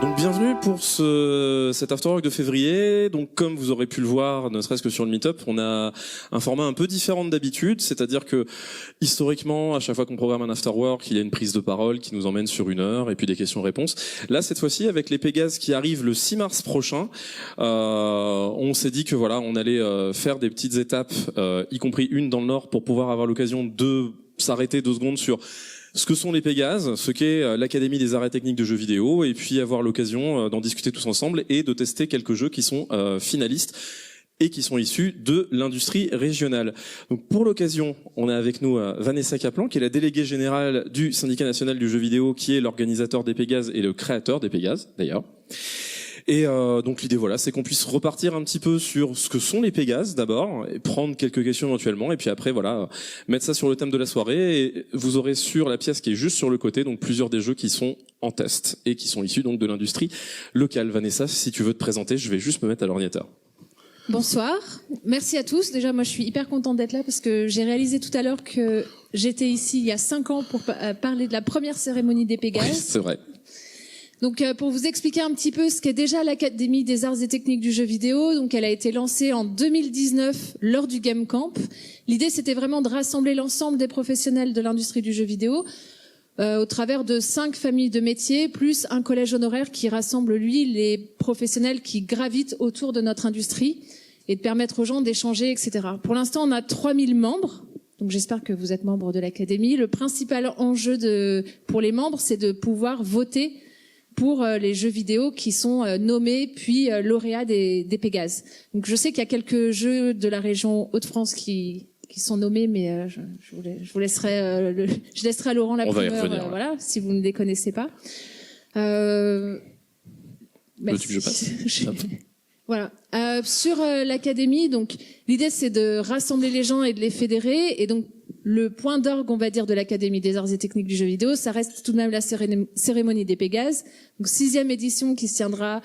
Donc bienvenue pour cet Afterwork de février. Donc comme vous aurez pu le voir, ne serait-ce que sur le Meetup, on a un format un peu différent d'habitude, c'est-à-dire que historiquement, à chaque fois qu'on programme un Afterwork, il y a une prise de parole qui nous emmène sur 1 heure et puis des questions-réponses. Là, cette fois-ci, avec les Pégases qui arrivent le 6 mars prochain, on s'est dit que voilà, on allait faire des petites étapes, y compris une dans le Nord, pour pouvoir avoir l'occasion de s'arrêter 2 secondes sur ce que sont les Pégases, ce qu'est l'Académie des arts et techniques de jeux vidéo, et puis avoir l'occasion d'en discuter tous ensemble et de tester quelques jeux qui sont finalistes et qui sont issus de l'industrie régionale. Donc pour l'occasion, on a avec nous Vanessa Kaplan, qui est la déléguée générale du Syndicat national du jeu vidéo, qui est l'organisateur des Pégases et le créateur des Pégases d'ailleurs. Et donc l'idée voilà, c'est qu'on puisse repartir un petit peu sur ce que sont les Pégases d'abord, et prendre quelques questions éventuellement, et puis après voilà, mettre ça sur le thème de la soirée. Et vous aurez sur la pièce qui est juste sur le côté donc plusieurs des jeux qui sont en test et qui sont issus donc de l'industrie locale. Vanessa, si tu veux te présenter, je vais juste me mettre à l'ordinateur. Bonsoir, merci à tous. Déjà, moi, je suis hyper contente d'être là parce que j'ai réalisé tout à l'heure que j'étais ici il y a 5 ans pour parler de la première cérémonie des Pégases. Oui, c'est vrai. Donc, pour vous expliquer un petit peu ce qu'est déjà l'Académie des arts et techniques du jeu vidéo, donc elle a été lancée en 2019 lors du Game Camp. L'idée, c'était vraiment de rassembler l'ensemble des professionnels de l'industrie du jeu vidéo au travers de 5 familles de métiers, plus un collège honoraire qui rassemble, lui, les professionnels qui gravitent autour de notre industrie et de permettre aux gens d'échanger, etc. Pour l'instant, on a 3000 membres. Donc j'espère que vous êtes membre de l'Académie. Le principal enjeu pour les membres, c'est de pouvoir voter pour les jeux vidéo qui sont nommés puis lauréats des Pégases. Donc je sais qu'il y a quelques jeux de la région Hauts-de-France qui sont nommés, mais je laisserai à Laurent la primeur, voilà, si vous ne les connaissez pas. Merci. Je passe. Voilà. Sur l'Académie, donc l'idée c'est de rassembler les gens et de les fédérer, et donc le point d'orgue, on va dire, de l'Académie des arts et techniques du jeu vidéo, ça reste tout de même la cérémonie des Pégases. Donc 6e édition qui se tiendra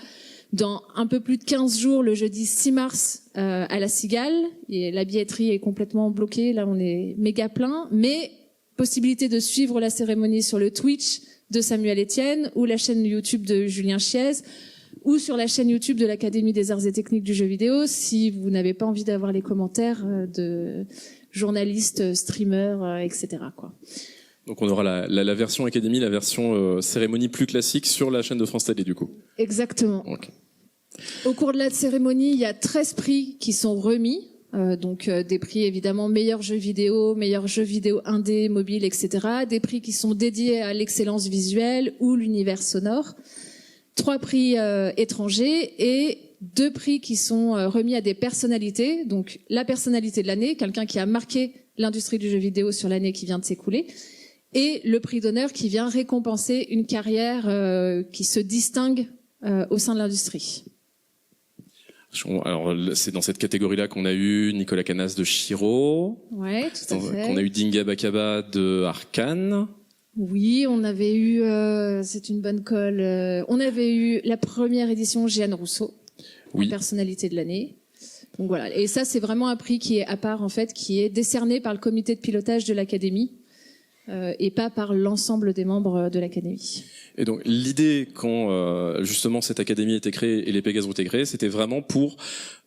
dans un peu plus de 15 jours, le jeudi 6 mars à la Cigale. Et la billetterie est complètement bloquée, là on est méga plein, mais possibilité de suivre la cérémonie sur le Twitch de Samuel Etienne ou la chaîne YouTube de Julien Chiez, ou sur la chaîne YouTube de l'Académie des arts et techniques du jeu vidéo, si vous n'avez pas envie d'avoir les commentaires de journalistes, streamers, etc. quoi. Donc on aura la version Académie, la version cérémonie plus classique sur la chaîne de France Télé du coup. Exactement. Okay. Au cours de la cérémonie, il y a 13 prix qui sont remis. Donc des prix évidemment meilleurs jeux vidéo indé, mobile, etc. Des prix qui sont dédiés à l'excellence visuelle ou l'univers sonore. 3 prix étrangers et 2 prix qui sont remis à des personnalités. Donc la personnalité de l'année, quelqu'un qui a marqué l'industrie du jeu vidéo sur l'année qui vient de s'écouler, et le prix d'honneur qui vient récompenser une carrière qui se distingue au sein de l'industrie. Alors c'est dans cette catégorie-là qu'on a eu Nicolas Canas de Shiro, ouais, tout à fait. Qu'on a eu Dinga Bakaba de Arcane. Oui, on avait eu, c'est une bonne colle, on avait eu la première édition Jeanne Rousseau, oui, la personnalité de l'année. Donc voilà, et ça c'est vraiment un prix qui est à part en fait, qui est décerné par le comité de pilotage de l'Académie et pas par l'ensemble des membres de l'Académie. Et donc l'idée quand justement cette Académie a été créée et les Pégases ont été créés, c'était vraiment pour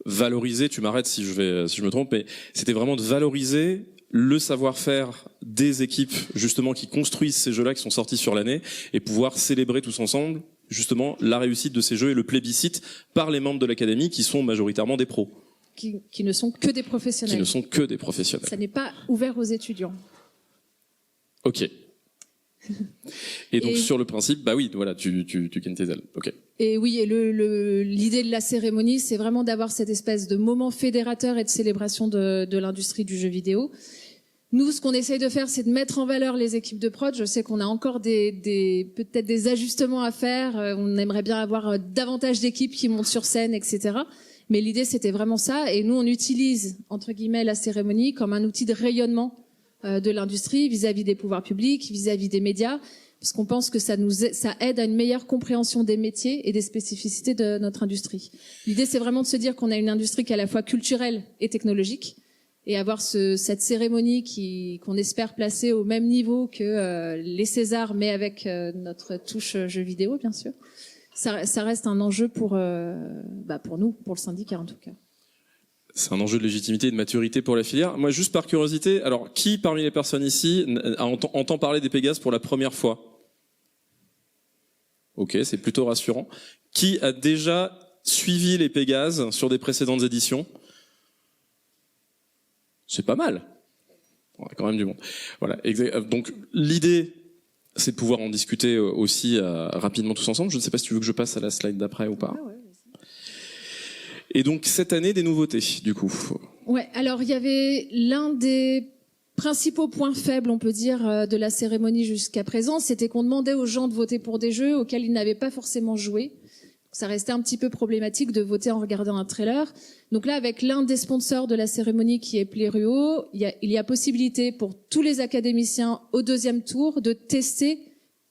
valoriser, tu m'arrêtes si je me trompe, mais c'était vraiment de valoriser le savoir-faire des équipes justement qui construisent ces jeux-là qui sont sortis sur l'année et pouvoir célébrer tous ensemble justement la réussite de ces jeux et le plébiscite par les membres de l'Académie qui sont majoritairement des pros. Qui ne sont que des professionnels. Qui ne sont que des professionnels. Ça n'est pas ouvert aux étudiants. Ok. Et donc sur le principe, bah oui, voilà, tu gagnes tes ailes. Ok. Et oui, et l'idée de la cérémonie, c'est vraiment d'avoir cette espèce de moment fédérateur et de célébration de l'industrie du jeu vidéo. Nous, ce qu'on essaye de faire, c'est de mettre en valeur les équipes de prod. Je sais qu'on a encore peut-être des ajustements à faire. On aimerait bien avoir davantage d'équipes qui montent sur scène, etc. Mais l'idée, c'était vraiment ça. Et nous, on utilise, entre guillemets, la cérémonie comme un outil de rayonnement de l'industrie vis-à-vis des pouvoirs publics, vis-à-vis des médias, parce qu'on pense que ça aide à une meilleure compréhension des métiers et des spécificités de notre industrie. L'idée, c'est vraiment de se dire qu'on a une industrie qui est à la fois culturelle et technologique, et avoir cette cérémonie qu'on espère placer au même niveau que les Césars, mais avec notre touche jeu vidéo, bien sûr. ça reste un enjeu pour nous, pour le syndicat en tout cas. C'est un enjeu de légitimité et de maturité pour la filière. Moi, juste par curiosité, alors qui parmi les personnes ici entend parler des Pégases pour la première fois? Ok, c'est plutôt rassurant. Qui a déjà suivi les Pégases sur des précédentes éditions? C'est pas mal. On a quand même du monde. Voilà. Donc l'idée, c'est de pouvoir en discuter aussi rapidement tous ensemble. Je ne sais pas si tu veux que je passe à la slide d'après ou pas. Ah ouais. Et donc cette année, des nouveautés, du coup. Ouais, alors il y avait l'un des principaux points faibles, on peut dire, de la cérémonie jusqu'à présent, c'était qu'on demandait aux gens de voter pour des jeux auxquels ils n'avaient pas forcément joué. Ça restait un petit peu problématique de voter en regardant un trailer. Donc là, avec l'un des sponsors de la cérémonie qui est Pléruo, il y a possibilité pour tous les académiciens au deuxième tour de tester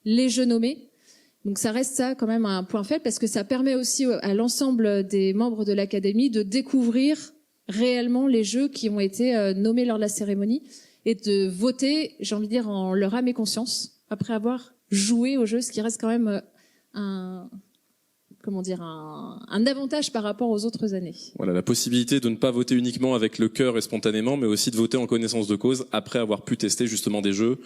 les jeux nommés. Donc ça reste ça quand même un point faible parce que ça permet aussi à l'ensemble des membres de l'académie de découvrir réellement les jeux qui ont été nommés lors de la cérémonie et de voter, j'ai envie de dire, en leur âme et conscience après avoir joué au jeu, ce qui reste quand même un avantage par rapport aux autres années. Voilà, la possibilité de ne pas voter uniquement avec le cœur et spontanément, mais aussi de voter en connaissance de cause après avoir pu tester justement des jeux.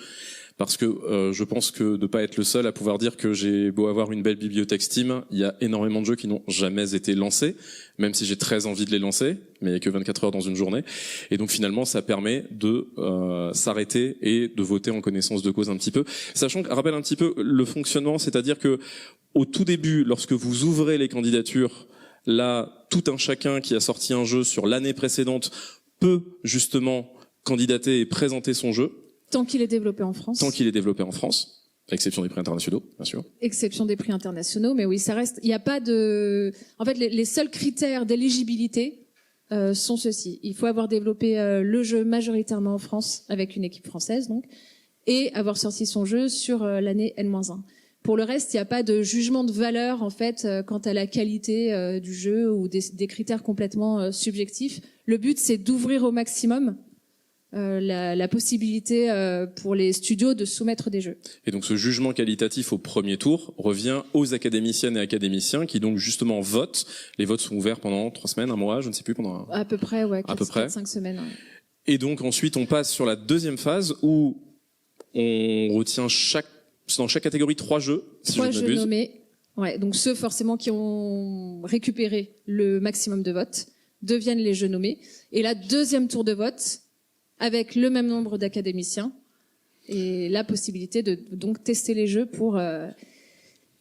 Parce que je pense que de pas être le seul à pouvoir dire que j'ai beau avoir une belle bibliothèque Steam, il y a énormément de jeux qui n'ont jamais été lancés, même si j'ai très envie de les lancer, mais il n'y a que 24 heures dans une journée. Et donc finalement, ça permet de s'arrêter et de voter en connaissance de cause un petit peu. Sachant que, rappelle un petit peu le fonctionnement, c'est-à-dire que au tout début, lorsque vous ouvrez les candidatures, là, tout un chacun qui a sorti un jeu sur l'année précédente peut justement candidater et présenter son jeu. Tant qu'il est développé en France. Tant qu'il est développé en France, à exception des prix internationaux, bien sûr. Exception des prix internationaux, mais oui, ça reste. Il n'y a pas de. En fait, les seuls critères d'éligibilité sont ceux-ci. Il faut avoir développé le jeu majoritairement en France avec une équipe française, donc, et avoir sorti son jeu sur l'année N-1. Pour le reste, il n'y a pas de jugement de valeur en fait quant à la qualité du jeu ou des critères complètement subjectifs. Le but, c'est d'ouvrir au maximum la possibilité pour les studios de soumettre des jeux. Et donc ce jugement qualitatif au premier tour revient aux académiciennes et académiciens qui donc justement votent. Les votes sont ouverts pendant 3 semaines, un mois, je ne sais plus, pendant à peu près, ouais, 4-5 semaines. Ouais. Et donc ensuite on passe sur la deuxième phase où on retient dans chaque catégorie 3 jeux. Si 3 je jeux nommés. Ouais, donc ceux forcément qui ont récupéré le maximum de votes deviennent les jeux nommés. Et la deuxième tour de vote avec le même nombre d'académiciens et la possibilité de donc tester les jeux pour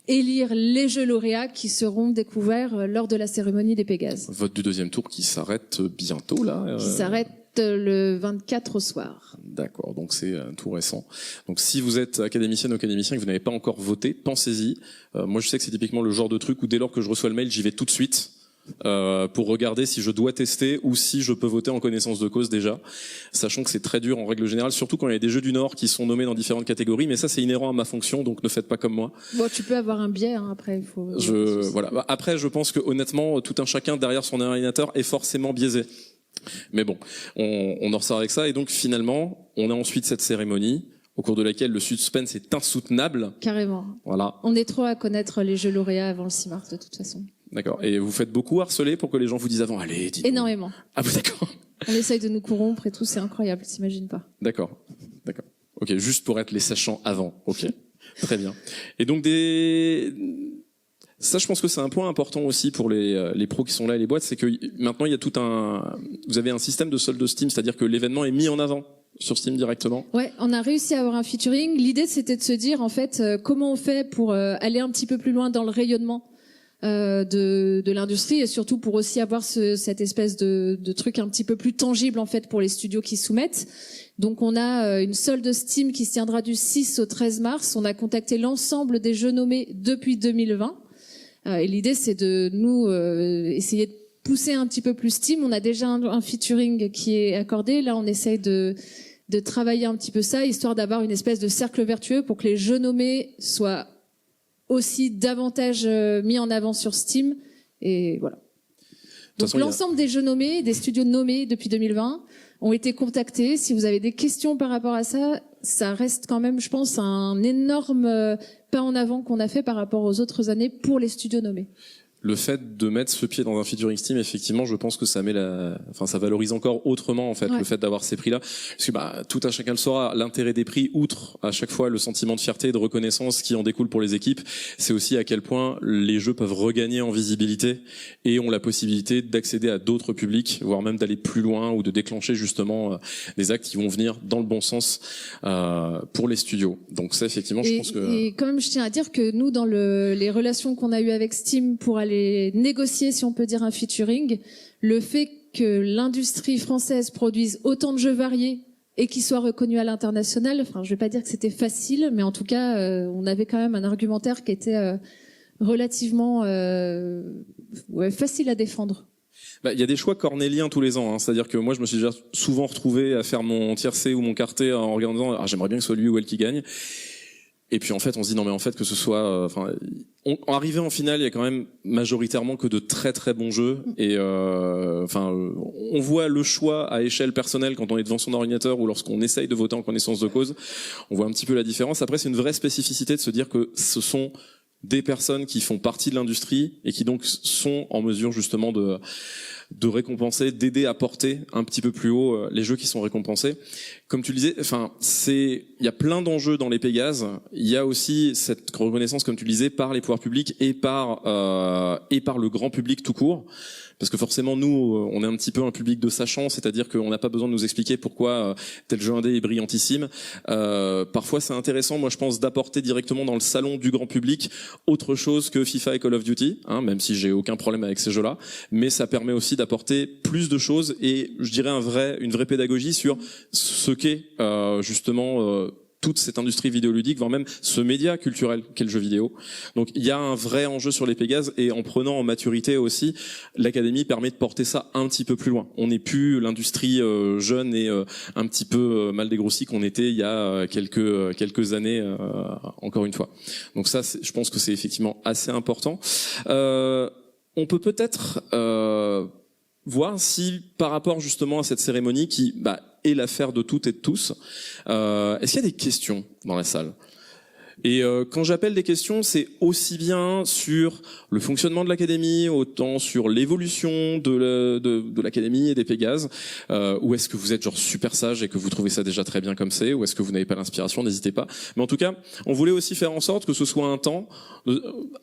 élire les jeux lauréats qui seront découverts lors de la cérémonie des Pégases. Vote du deuxième tour qui s'arrête bientôt là. Qui s'arrête le 24 au soir. D'accord, donc c'est tout récent. Donc si vous êtes académicienne ou académicien et que vous n'avez pas encore voté, pensez-y. Moi je sais que c'est typiquement le genre de truc où dès lors que je reçois le mail, j'y vais tout de suite. Pour regarder si je dois tester ou si je peux voter en connaissance de cause déjà, sachant que c'est très dur en règle générale, surtout quand il y a des jeux du Nord qui sont nommés dans différentes catégories, mais ça c'est inhérent à ma fonction, donc ne faites pas comme moi. Bon, tu peux avoir un biais, hein, après il faut. Voilà. Après, je pense que honnêtement, tout un chacun derrière son ordinateur est forcément biaisé. Mais bon, on en ressort avec ça, et donc finalement, on a ensuite cette cérémonie au cours de laquelle le suspense est insoutenable. Carrément. Voilà. On est trop à connaître les jeux lauréats avant le 6 mars de toute façon. D'accord. Et vous faites beaucoup harceler pour que les gens vous disent avant, allez, dites-nous. Énormément. Ah bon, d'accord. On essaye de nous corrompre et tout, c'est incroyable, t'imagines pas. D'accord. Ok, juste pour être les sachants avant. Ok. Très bien. Et donc ça, je pense que c'est un point important aussi pour les pros qui sont là et les boîtes, c'est que maintenant il y a vous avez un système de solde Steam, c'est-à-dire que l'événement est mis en avant sur Steam directement. Ouais, on a réussi à avoir un featuring. L'idée, c'était de se dire en fait comment on fait pour aller un petit peu plus loin dans le rayonnement de l'industrie et surtout pour aussi avoir cette espèce de truc un petit peu plus tangible en fait pour les studios qui soumettent. Donc on a une solde Steam qui se tiendra du 6 au 13 mars. On a contacté l'ensemble des jeux nommés depuis 2020. Et l'idée c'est de nous essayer de pousser un petit peu plus Steam. On a déjà un featuring qui est accordé. Là on essaye de travailler un petit peu ça, histoire d'avoir une espèce de cercle vertueux pour que les jeux nommés soient aussi davantage mis en avant sur Steam. Et voilà. Donc l'ensemble des jeux nommés, des studios nommés depuis 2020 ont été contactés. Si vous avez des questions par rapport à ça, ça reste quand même, je pense, un énorme pas en avant qu'on a fait par rapport aux autres années pour les studios nommés. Le fait de mettre ce pied dans un featuring Steam, effectivement, je pense que ça met ça valorise encore autrement, en fait, le fait d'avoir ces prix-là. Parce que, tout à chacun le saura, l'intérêt des prix, outre à chaque fois le sentiment de fierté et de reconnaissance qui en découle pour les équipes, c'est aussi à quel point les jeux peuvent regagner en visibilité et ont la possibilité d'accéder à d'autres publics, voire même d'aller plus loin ou de déclencher justement des actes qui vont venir dans le bon sens pour les studios. Donc ça, effectivement, je pense que... Et quand même, je tiens à dire que nous, dans les relations qu'on a eues avec Steam pour aller négocier, si on peut dire, un featuring, le fait que l'industrie française produise autant de jeux variés et qu'ils soient reconnus à l'international, enfin, je vais pas dire que c'était facile, mais en tout cas, on avait quand même un argumentaire qui était relativement facile à défendre. Il y a des choix cornéliens tous les ans, hein. C'est-à-dire que moi, je me suis déjà souvent retrouvé à faire mon tiercé ou mon quarté en regardant, j'aimerais bien que ce soit lui ou elle qui gagne. Et puis en fait, on se dit non mais en fait que ce soit, arrivé en finale, il y a quand même majoritairement que de très très bons jeux. Et on voit le choix à échelle personnelle quand on est devant son ordinateur ou lorsqu'on essaye de voter en connaissance de cause. On voit un petit peu la différence. Après, c'est une vraie spécificité de se dire que ce sont des personnes qui font partie de l'industrie et qui donc sont en mesure justement de récompenser, d'aider à porter un petit peu plus haut les jeux qui sont récompensés. Comme tu le disais, il y a plein d'enjeux dans les Pégases. Il y a aussi cette reconnaissance, comme tu le disais, par les pouvoirs publics et par le grand public tout court. Parce que forcément, nous, on est un petit peu un public de sachants, c'est-à-dire qu'on n'a pas besoin de nous expliquer pourquoi tel jeu indé est brillantissime. Parfois, c'est intéressant, moi je pense, d'apporter directement dans le salon du grand public autre chose que FIFA et Call of Duty, hein, même si j'ai aucun problème avec ces jeux-là. Mais ça permet aussi d'apporter plus de choses et, je dirais, une vraie pédagogie sur ce qu'est justement toute cette industrie vidéoludique, voire même ce média culturel qu'est le jeu vidéo. Donc il y a un vrai enjeu sur les Pégases et en prenant en maturité aussi, l'Académie permet de porter ça un petit peu plus loin. On n'est plus l'industrie jeune et un petit peu mal dégrossie qu'on était il y a quelques années, encore une fois. Donc ça, je pense que c'est effectivement assez important. On peut peut-être voir si par rapport justement à cette cérémonie qui est l'affaire de toutes et de tous, est-ce qu'il y a des questions dans la salle ? Et quand j'appelle des questions, c'est aussi bien sur le fonctionnement de l'Académie, autant sur l'évolution de l'Académie et des Pégases, ou est-ce que vous êtes genre super sage et que vous trouvez ça déjà très bien comme c'est, ou est-ce que vous n'avez pas l'inspiration, n'hésitez pas. Mais en tout cas, on voulait aussi faire en sorte que ce soit un temps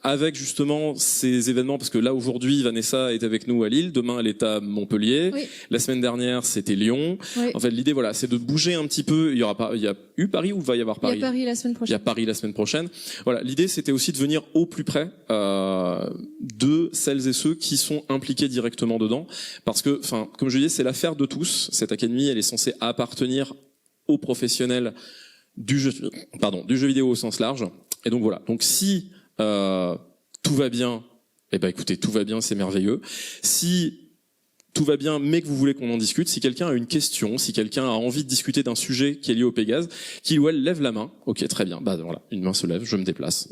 avec justement ces événements, parce que là aujourd'hui Vanessa est avec nous à Lille, demain elle est à Montpellier, oui. La semaine dernière c'était Lyon. Oui. En fait l'idée c'est de bouger un petit peu. Il y a eu Paris ou va y avoir Paris ? Il y a Paris la semaine prochaine. Il y a Paris la semaine prochaine. Voilà, l'idée c'était aussi de venir au plus près de celles et ceux qui sont impliqués directement dedans, parce que comme je disais, c'est l'affaire de tous. Cette académie, elle est censée appartenir aux professionnels du jeu vidéo au sens large. Et donc voilà. Donc si tout va bien, écoutez, tout va bien, c'est merveilleux. Si tout va bien, mais que vous voulez qu'on en discute, si quelqu'un a une question, si quelqu'un a envie de discuter d'un sujet qui est lié au Pégase, qu'il ou elle lève la main. Ok, très bien. Voilà, une main se lève, je me déplace.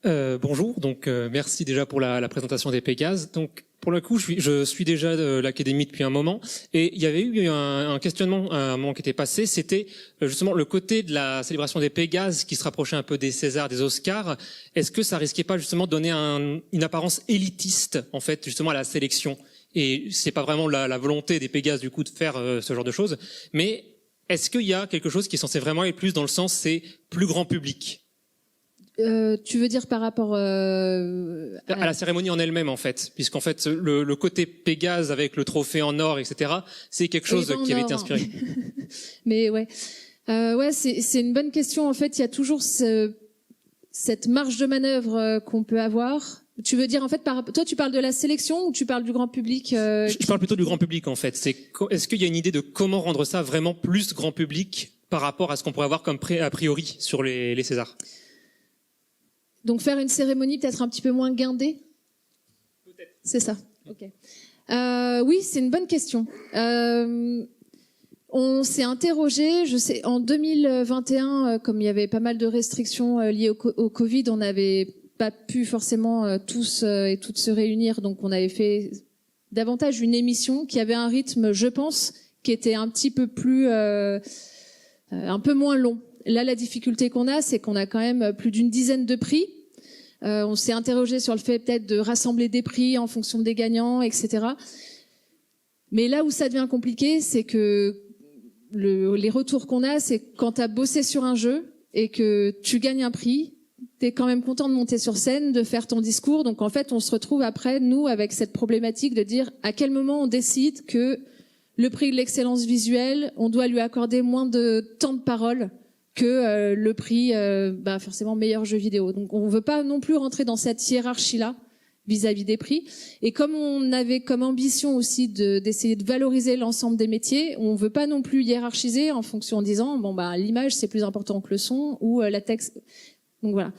Bonjour, donc merci déjà pour la présentation des Pégases. Donc pour le coup, je suis déjà de l'Académie depuis un moment, et il y avait eu un questionnement à un moment qui était passé, c'était justement le côté de la célébration des Pégases qui se rapprochait un peu des Césars, des Oscars. Est-ce que ça risquait pas justement de donner une apparence élitiste en fait justement à la sélection? Et c'est pas vraiment la volonté des Pégases du coup de faire ce genre de choses, mais est-ce qu'il y a quelque chose qui est censé vraiment être plus dans le sens c'est plus grand public? Tu veux dire par rapport à la cérémonie en elle-même en fait, puisqu'en fait le côté Pégase avec le trophée en or, etc. c'est quelque chose qui avait été inspiré. Mais ouais, c'est une bonne question. En fait, il y a toujours cette marge de manœuvre qu'on peut avoir. Tu veux dire en fait, toi tu parles de la sélection ou tu parles du grand public Je parle plutôt du grand public en fait. Est-ce qu'il y a une idée de comment rendre ça vraiment plus grand public par rapport à ce qu'on pourrait avoir comme a priori sur les Césars? Donc faire une cérémonie peut-être un petit peu moins guindée? Peut-être. C'est ça, ok. Oui, c'est une bonne question. On s'est interrogé, je sais, en 2021, comme il y avait pas mal de restrictions liées au Covid, on n'avait pas pu forcément tous et toutes se réunir, donc on avait fait davantage une émission qui avait un rythme, je pense, qui était un petit peu plus un peu moins long. Là, la difficulté qu'on a, c'est qu'on a quand même plus d'une dizaine de prix. On s'est interrogé sur le fait peut-être de rassembler des prix en fonction des gagnants, etc. Mais là où ça devient compliqué, c'est que les retours qu'on a, c'est quand tu as bossé sur un jeu et que tu gagnes un prix, tu es quand même content de monter sur scène, de faire ton discours. Donc en fait, on se retrouve après, nous, avec cette problématique de dire à quel moment on décide que le prix de l'excellence visuelle, on doit lui accorder moins de temps de parole que le prix forcément meilleur jeu vidéo. Donc on veut pas non plus rentrer dans cette hiérarchie-là vis-à-vis des prix. Et comme on avait comme ambition aussi d'essayer de valoriser l'ensemble des métiers, on veut pas non plus hiérarchiser en fonction en disant l'image c'est plus important que le son ou la texte. Donc voilà.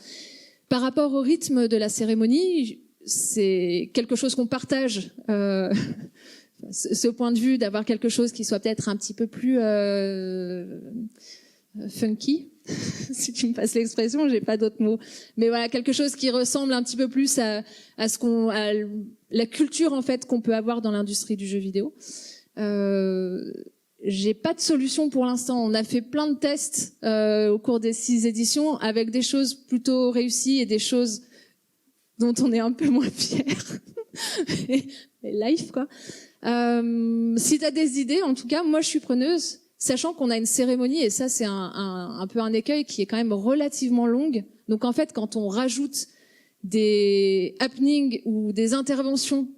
Par rapport au rythme de la cérémonie, c'est quelque chose qu'on partage. Ce point de vue d'avoir quelque chose qui soit peut-être un petit peu plus funky, si tu me passes l'expression, j'ai pas d'autres mots. Mais voilà, quelque chose qui ressemble un petit peu plus à la culture en fait qu'on peut avoir dans l'industrie du jeu vidéo. J'ai pas de solution pour l'instant. On a fait plein de tests au cours des 6 éditions avec des choses plutôt réussies et des choses dont on est un peu moins fiers. mais live quoi. Si tu as des idées, en tout cas, moi je suis preneuse. Sachant qu'on a une cérémonie, et ça c'est un peu un écueil qui est quand même relativement longue. Donc en fait, quand on rajoute des happenings ou des interventions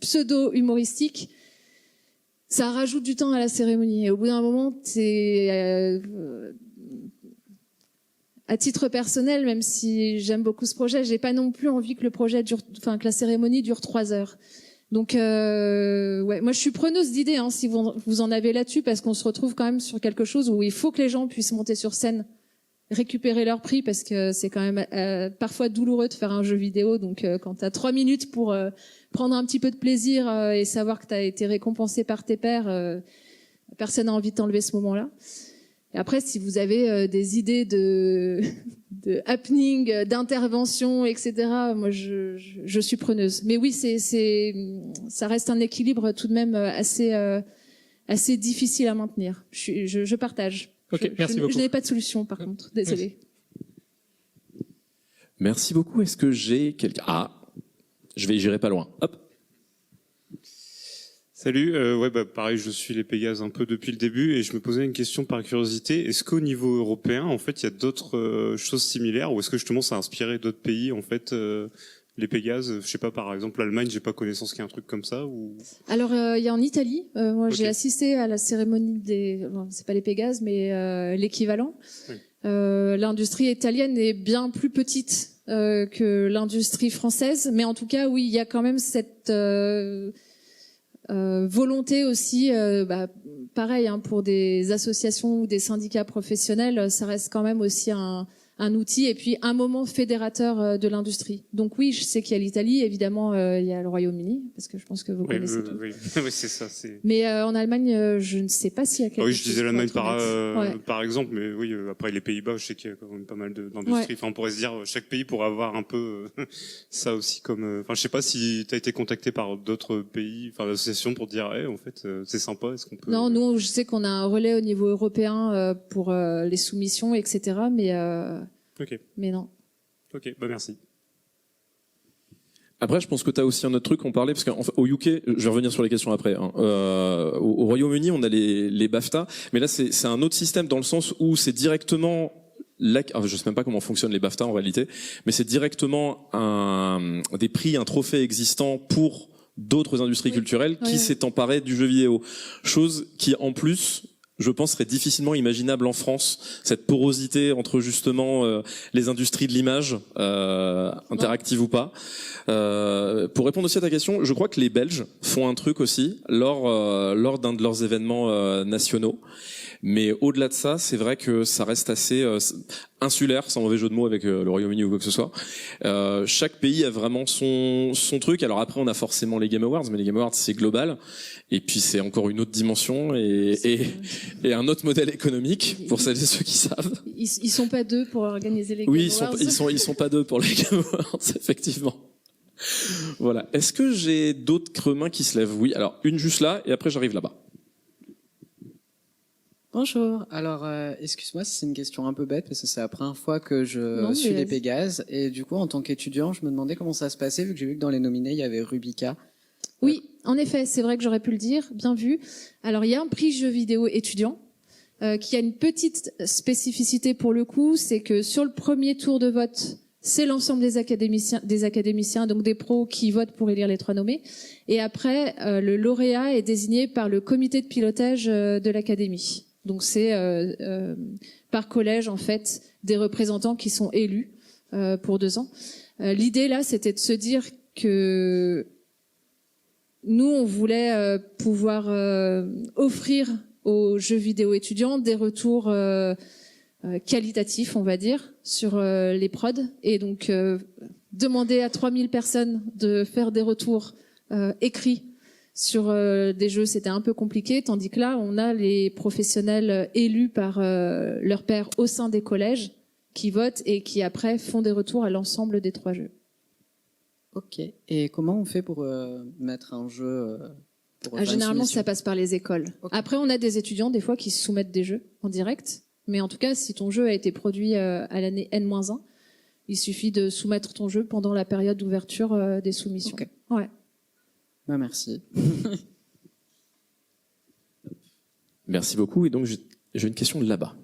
pseudo-humoristiques, ça rajoute du temps à la cérémonie. Et au bout d'un moment, à titre personnel, même si j'aime beaucoup ce projet, j'ai pas non plus envie que que la cérémonie dure 3 heures. Donc, moi je suis preneuse d'idées si vous en avez là-dessus, parce qu'on se retrouve quand même sur quelque chose où il faut que les gens puissent monter sur scène, récupérer leur prix, parce que c'est quand même parfois douloureux de faire un jeu vidéo. Donc, quand tu as 3 minutes pour prendre un petit peu de plaisir et savoir que tu as été récompensé par tes pairs, personne n'a envie de t'enlever ce moment-là. Et après, si vous avez des idées de happening, d'intervention, etc., moi je suis preneuse. Mais oui, ça reste un équilibre tout de même assez difficile à maintenir. Je partage. Ok, merci beaucoup. Je n'ai pas de solution par contre. Désolée. Merci beaucoup. Est-ce que j'ai quelqu'un? J'irai pas loin. Hop. Salut, pareil, je suis les Pégases un peu depuis le début et je me posais une question par curiosité. Est-ce qu'au niveau européen, en fait, il y a d'autres choses similaires, ou est-ce que justement ça a inspiré d'autres pays, en fait, les Pégases? Je sais pas, par exemple l'Allemagne, j'ai pas connaissance qu'il y a un truc comme ça ou... Alors, il y a en Italie. Moi, Okay. J'ai assisté à la cérémonie c'est pas les Pégases, mais l'équivalent. Oui. L'industrie italienne est bien plus petite que l'industrie française, mais en tout cas, oui, il y a quand même cette volonté aussi, pareil, pour des associations ou des syndicats professionnels, ça reste quand même aussi un outil et puis un moment fédérateur de l'industrie. Donc oui, je sais qu'il y a l'Italie, évidemment, il y a le Royaume-Uni, parce que je pense que vous connaissez tout. Oui, c'est ça. Mais en Allemagne, je ne sais pas s'il y a quelque chose. Oui, je disais l'Allemagne Ouais. par exemple, mais oui, après les Pays-Bas, je sais qu'il y a quand même pas mal d'industries. Ouais. Enfin, on pourrait se dire, chaque pays pourrait avoir un peu ça aussi comme... Enfin, je sais pas si tu as été contacté par d'autres pays, enfin d'associations pour dire, en fait, c'est sympa, est-ce qu'on peut... Non, nous, je sais qu'on a un relais au niveau européen pour les soumissions, etc. Ok. Mais non. Ok, merci. Après, je pense que tu as aussi un autre truc, on parlait, parce qu'au UK, je vais revenir sur les questions après, au Royaume-Uni, on a les BAFTA, mais là, c'est un autre système dans le sens où c'est directement... je sais même pas comment fonctionnent les BAFTA en réalité, mais c'est directement des prix, un trophée existant pour d'autres industries culturelles qui s'est emparé du jeu vidéo. Chose qui, en plus... je pense serait difficilement imaginable en France, cette porosité entre justement les industries de l'image, interactives ou pas. Pour répondre aussi à ta question, je crois que les Belges font un truc aussi lors d'un de leurs événements nationaux. Mais au-delà de ça, c'est vrai que ça reste assez insulaire, sans mauvais jeu de mots avec le Royaume-Uni ou quoi que ce soit. Chaque pays a vraiment son truc. Alors après, on a forcément les Game Awards, mais les Game Awards, c'est global. Et puis, c'est encore une autre dimension et un autre modèle économique, pour celles et ceux qui savent. Ils sont pas deux pour organiser les Game Awards. Oui, ils sont pas deux pour les Game Awards, effectivement. Voilà. Est-ce que j'ai d'autres mains qui se lèvent? Oui. Alors, une juste là, et après, j'arrive là-bas. Bonjour. Alors, excuse-moi si c'est une question un peu bête, parce que c'est la première fois que je suis les Pégases. Et du coup, en tant qu'étudiant, je me demandais comment ça se passait, vu que j'ai vu que dans les nominés, il y avait Rubica. Oui, en effet, c'est vrai que j'aurais pu le dire, bien vu. Alors, il y a un prix jeux vidéo étudiant qui a une petite spécificité pour le coup, c'est que sur le premier tour de vote, c'est l'ensemble des académiciens, donc des pros qui votent pour élire les 3 nommés. Et après, le lauréat est désigné par le comité de pilotage de l'académie. Donc c'est par collège, en fait, des représentants qui sont élus pour 2 ans. L'idée, là, c'était de se dire que nous, on voulait pouvoir offrir aux jeux vidéo étudiants des retours qualitatifs, on va dire, sur les prods. Et donc, demander à 3000 personnes de faire des retours écrits sur des jeux, c'était un peu compliqué, tandis que là, on a les professionnels élus par leurs pairs au sein des collèges qui votent et qui, après, font des retours à l'ensemble des 3 jeux. Ok. Et comment on fait pour mettre un jeu Généralement, ça passe par les écoles. Okay. Après, on a des étudiants, des fois, qui soumettent des jeux en direct. Mais en tout cas, si ton jeu a été produit à l'année N-1, il suffit de soumettre ton jeu pendant la période d'ouverture des soumissions. Okay. Ouais. Bah, merci. Merci beaucoup. Et donc, j'ai une question de là-bas.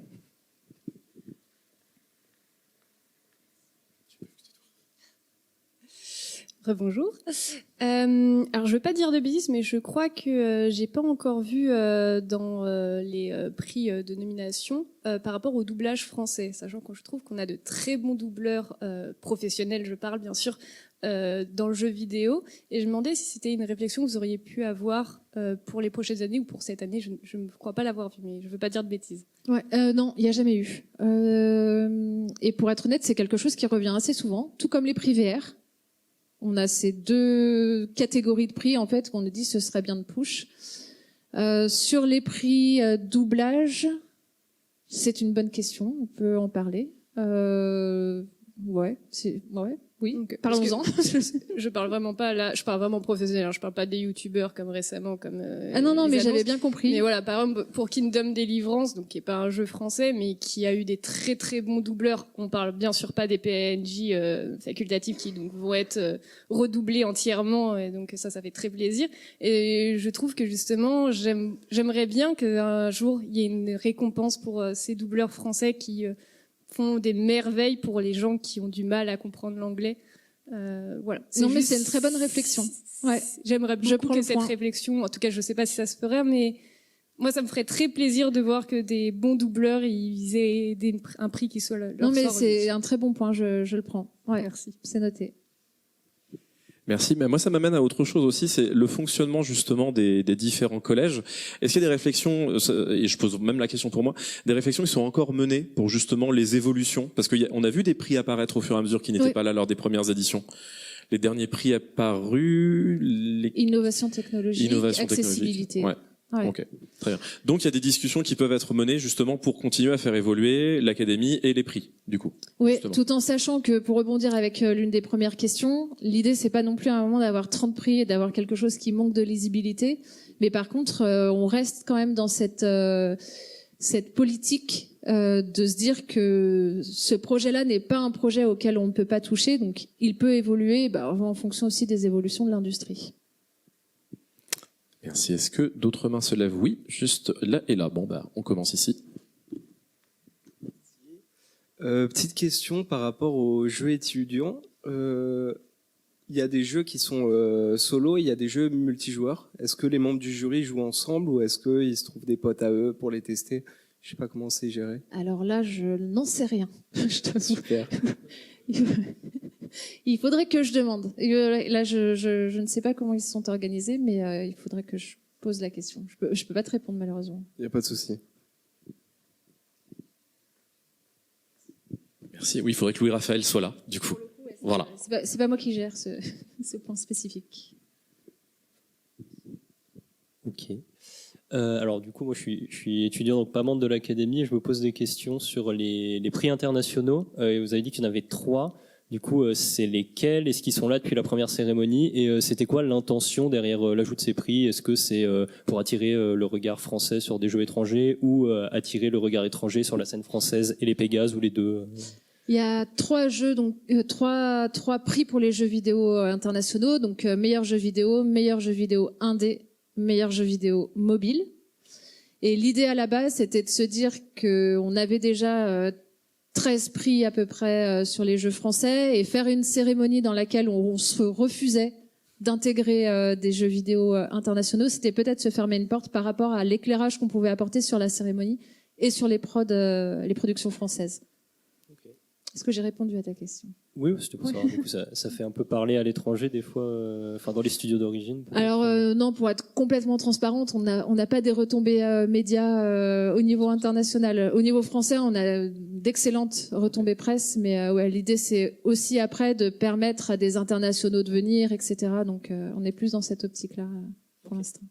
Rebonjour. Alors je veux pas dire de bêtises, mais je crois que j'ai pas encore vu dans les prix de nomination par rapport au doublage français, sachant que je trouve qu'on a de très bons doubleurs professionnels, je parle bien sûr, dans le jeu vidéo. Et je me demandais si c'était une réflexion que vous auriez pu avoir pour les prochaines années ou pour cette année. Je ne crois pas l'avoir vu, mais je veux pas dire de bêtises. Ouais, non, il n'y a jamais eu. Et pour être honnête, c'est quelque chose qui revient assez souvent, tout comme les prix VR. On a ces 2 catégories de prix, en fait, qu'on nous dit ce serait bien de push. Sur les prix doublage, c'est une bonne question, on peut en parler. Ouais, oui, okay. Parlons-en. Je parle vraiment pas là, je parle vraiment professionnel, hein, je parle pas des youtubeurs comme récemment, comme ah non, mais j'avais bien compris. Mais voilà, par exemple, pour Kingdom Deliverance, donc qui est pas un jeu français, mais qui a eu des très très bons doubleurs. On parle bien sûr pas des PNJ facultatifs qui donc vont être redoublés entièrement, et donc ça fait très plaisir. Et je trouve que justement, j'aimerais bien qu'un jour il y ait une récompense pour ces doubleurs français qui font des merveilles pour les gens qui ont du mal à comprendre l'anglais. Voilà. Mais c'est une très bonne réflexion. Ouais. J'aimerais beaucoup que cette réflexion, en tout cas je sais pas si ça se ferait, mais moi ça me ferait très plaisir de voir que des bons doubleurs ils aient un prix qui soit leur Non mais c'est un très bon point, je le prends. Ouais. Merci. C'est noté. Merci. Mais moi, ça m'amène à autre chose aussi, c'est le fonctionnement justement des différents collèges. Est-ce qu'il y a des réflexions, et je pose même la question pour moi, des réflexions qui sont encore menées pour justement les évolutions? Parce qu'on a vu des prix apparaître au fur et à mesure qui n'étaient pas là lors des premières éditions. Les derniers prix apparus... Innovation technologique, accessibilité. Ouais. Ouais. Ok, très bien. Donc il y a des discussions qui peuvent être menées justement pour continuer à faire évoluer l'académie et les prix, du coup. Oui, justement. Tout en sachant que, pour rebondir avec l'une des premières questions, l'idée c'est pas non plus à un moment d'avoir 30 prix et d'avoir quelque chose qui manque de lisibilité, mais par contre on reste quand même dans cette politique de se dire que ce projet-là n'est pas un projet auquel on ne peut pas toucher, donc il peut évoluer en fonction aussi des évolutions de l'industrie. Merci. Est-ce que d'autres mains se lèvent? Oui, juste là et là. Bon, on commence ici. Petite question par rapport aux jeux étudiants. Il y a des jeux qui sont solo, il y a des jeux multijoueurs. Est-ce que les membres du jury jouent ensemble ou est-ce qu'ils se trouvent des potes à eux pour les tester? Je sais pas comment c'est géré. Alors là, je n'en sais rien. Super. Il faudrait que je demande. Là, je ne sais pas comment ils se sont organisés, mais il faudrait que je pose la question. Je peux pas te répondre, malheureusement. Il n'y a pas de souci. Merci. Oui, il faudrait que Louis-Raphaël soit là, du coup. Voilà. C'est pas moi qui gère ce point spécifique. Ok. Alors du coup, moi je suis étudiant, donc pas membre de l'académie, et je me pose des questions sur les prix internationaux. Vous avez dit qu'il y en avait 3. Du coup, c'est lesquels? Est-ce qu'ils sont là depuis la première cérémonie? Et c'était quoi l'intention derrière l'ajout de ces prix? Est-ce que c'est pour attirer le regard français sur des jeux étrangers ou attirer le regard étranger sur la scène française et les Pégases ou les deux? Il y a 3 jeux, donc trois prix pour les jeux vidéo internationaux. Donc meilleur jeu vidéo indé, meilleur jeu vidéo mobile. Et l'idée à la base, c'était de se dire qu'on avait déjà 13 prix à peu près sur les jeux français et faire une cérémonie dans laquelle on se refusait d'intégrer des jeux vidéo internationaux, c'était peut-être se fermer une porte par rapport à l'éclairage qu'on pouvait apporter sur la cérémonie et sur les productions françaises. Okay. Est-ce que j'ai répondu à ta question? Oui, c'était pour savoir. Du coup, ça fait un peu parler à l'étranger des fois, enfin dans les studios d'origine. Alors non, pour être complètement transparente, on n'a pas des retombées médias au niveau international. Au niveau français, on a d'excellentes retombées presse, mais ouais, l'idée c'est aussi après de permettre à des internationaux de venir, etc. Donc on est plus dans cette optique-là pour l'instant.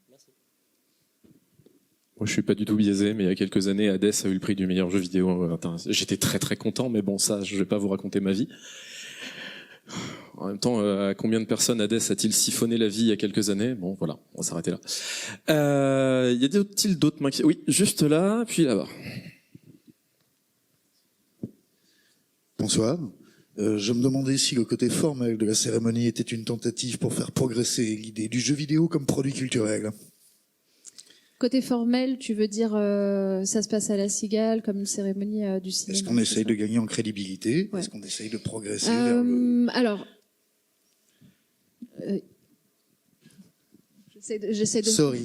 Moi, je suis pas du tout biaisé, mais il y a quelques années, Hades a eu le prix du meilleur jeu vidéo. J'étais très très content, mais bon, ça, je vais pas vous raconter ma vie. En même temps, à combien de personnes Hades a-t-il siphonné la vie il y a quelques années? Bon, voilà, on va s'arrêter là. Y a-t-il d'autres mains? Oui, juste là, puis là-bas. Bonsoir. Je me demandais si le côté formel de la cérémonie était une tentative pour faire progresser l'idée du jeu vidéo comme produit culturel. Côté formel, tu veux dire ça se passe à la Cigale comme une cérémonie du cinéma? Est-ce qu'on essaye de gagner en crédibilité? Ouais. Est-ce qu'on essaye de progresser vers le... Alors, j'essaie de... Sorry.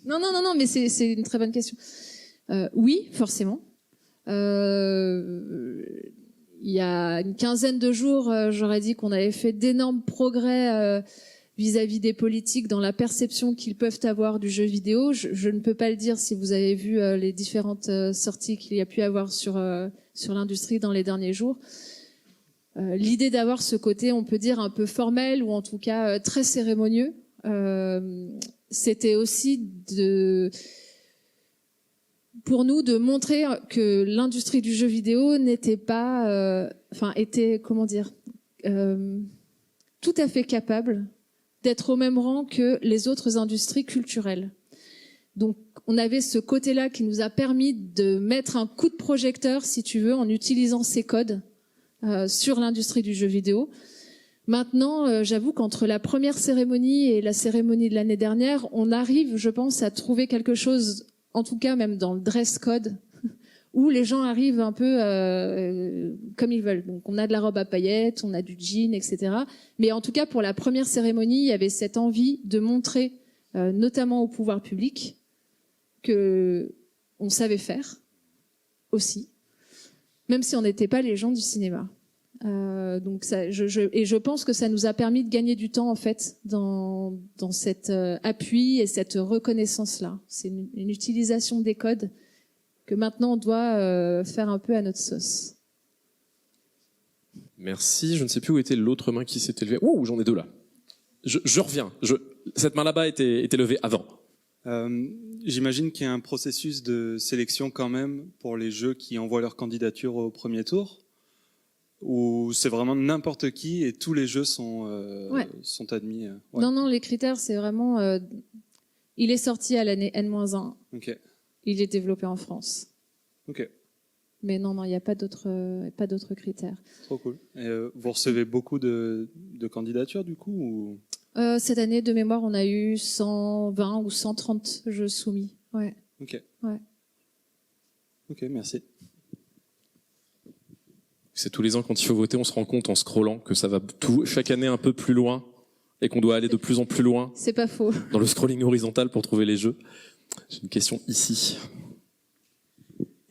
Non, mais c'est une très bonne question. Oui, forcément. Il y a une quinzaine de jours, j'aurais dit qu'on avait fait d'énormes progrès vis-à-vis des politiques dans la perception qu'ils peuvent avoir du jeu vidéo. Je ne peux pas le dire si vous avez vu les différentes sorties qu'il y a pu avoir sur l'industrie dans les derniers jours. L'idée d'avoir ce côté, on peut dire, un peu formel ou en tout cas très cérémonieux, c'était aussi pour nous de montrer que l'industrie du jeu vidéo n'était pas, était, comment dire, tout à fait capable d'être au même rang que les autres industries culturelles. Donc, on avait ce côté-là qui nous a permis de mettre un coup de projecteur, si tu veux, en utilisant ces codes sur l'industrie du jeu vidéo. Maintenant, j'avoue qu'entre la première cérémonie et la cérémonie de l'année dernière, on arrive, je pense, à trouver quelque chose, en tout cas même dans le dress code, où les gens arrivent un peu comme ils veulent. Donc on a de la robe à paillettes, on a du jean, etc. Mais en tout cas, pour la première cérémonie, il y avait cette envie de montrer, notamment au pouvoir public, que on savait faire aussi, même si on n'était pas les gens du cinéma. Donc ça, je pense que ça nous a permis de gagner du temps en fait dans cet appui et cette reconnaissance-là. C'est une utilisation des codes que maintenant on doit faire un peu à notre sauce. Merci. Je ne sais plus où était l'autre main qui s'était levée. Ouh, j'en ai deux là. Je reviens. Cette main là-bas était levée avant. J'imagine qu'il y a un processus de sélection quand même pour les jeux qui envoient leur candidature au premier tour, ou c'est vraiment n'importe qui et tous les jeux sont admis. Ouais. Non, les critères c'est vraiment il est sorti à l'année N-1. Ok. Il est développé en France. Ok. Mais non, il n'y a pas d'autres critères. Trop cool. Et vous recevez beaucoup de candidatures du coup ou... Cette année, de mémoire, on a eu 120 ou 130 jeux soumis. Ouais. Ok. Ouais. Ok, merci. C'est tous les ans quand il faut voter, on se rend compte en scrollant que ça va chaque année un peu plus loin et qu'on doit aller de plus en plus loin. C'est pas faux. Dans le scrolling horizontal pour trouver les jeux. J'ai une question ici.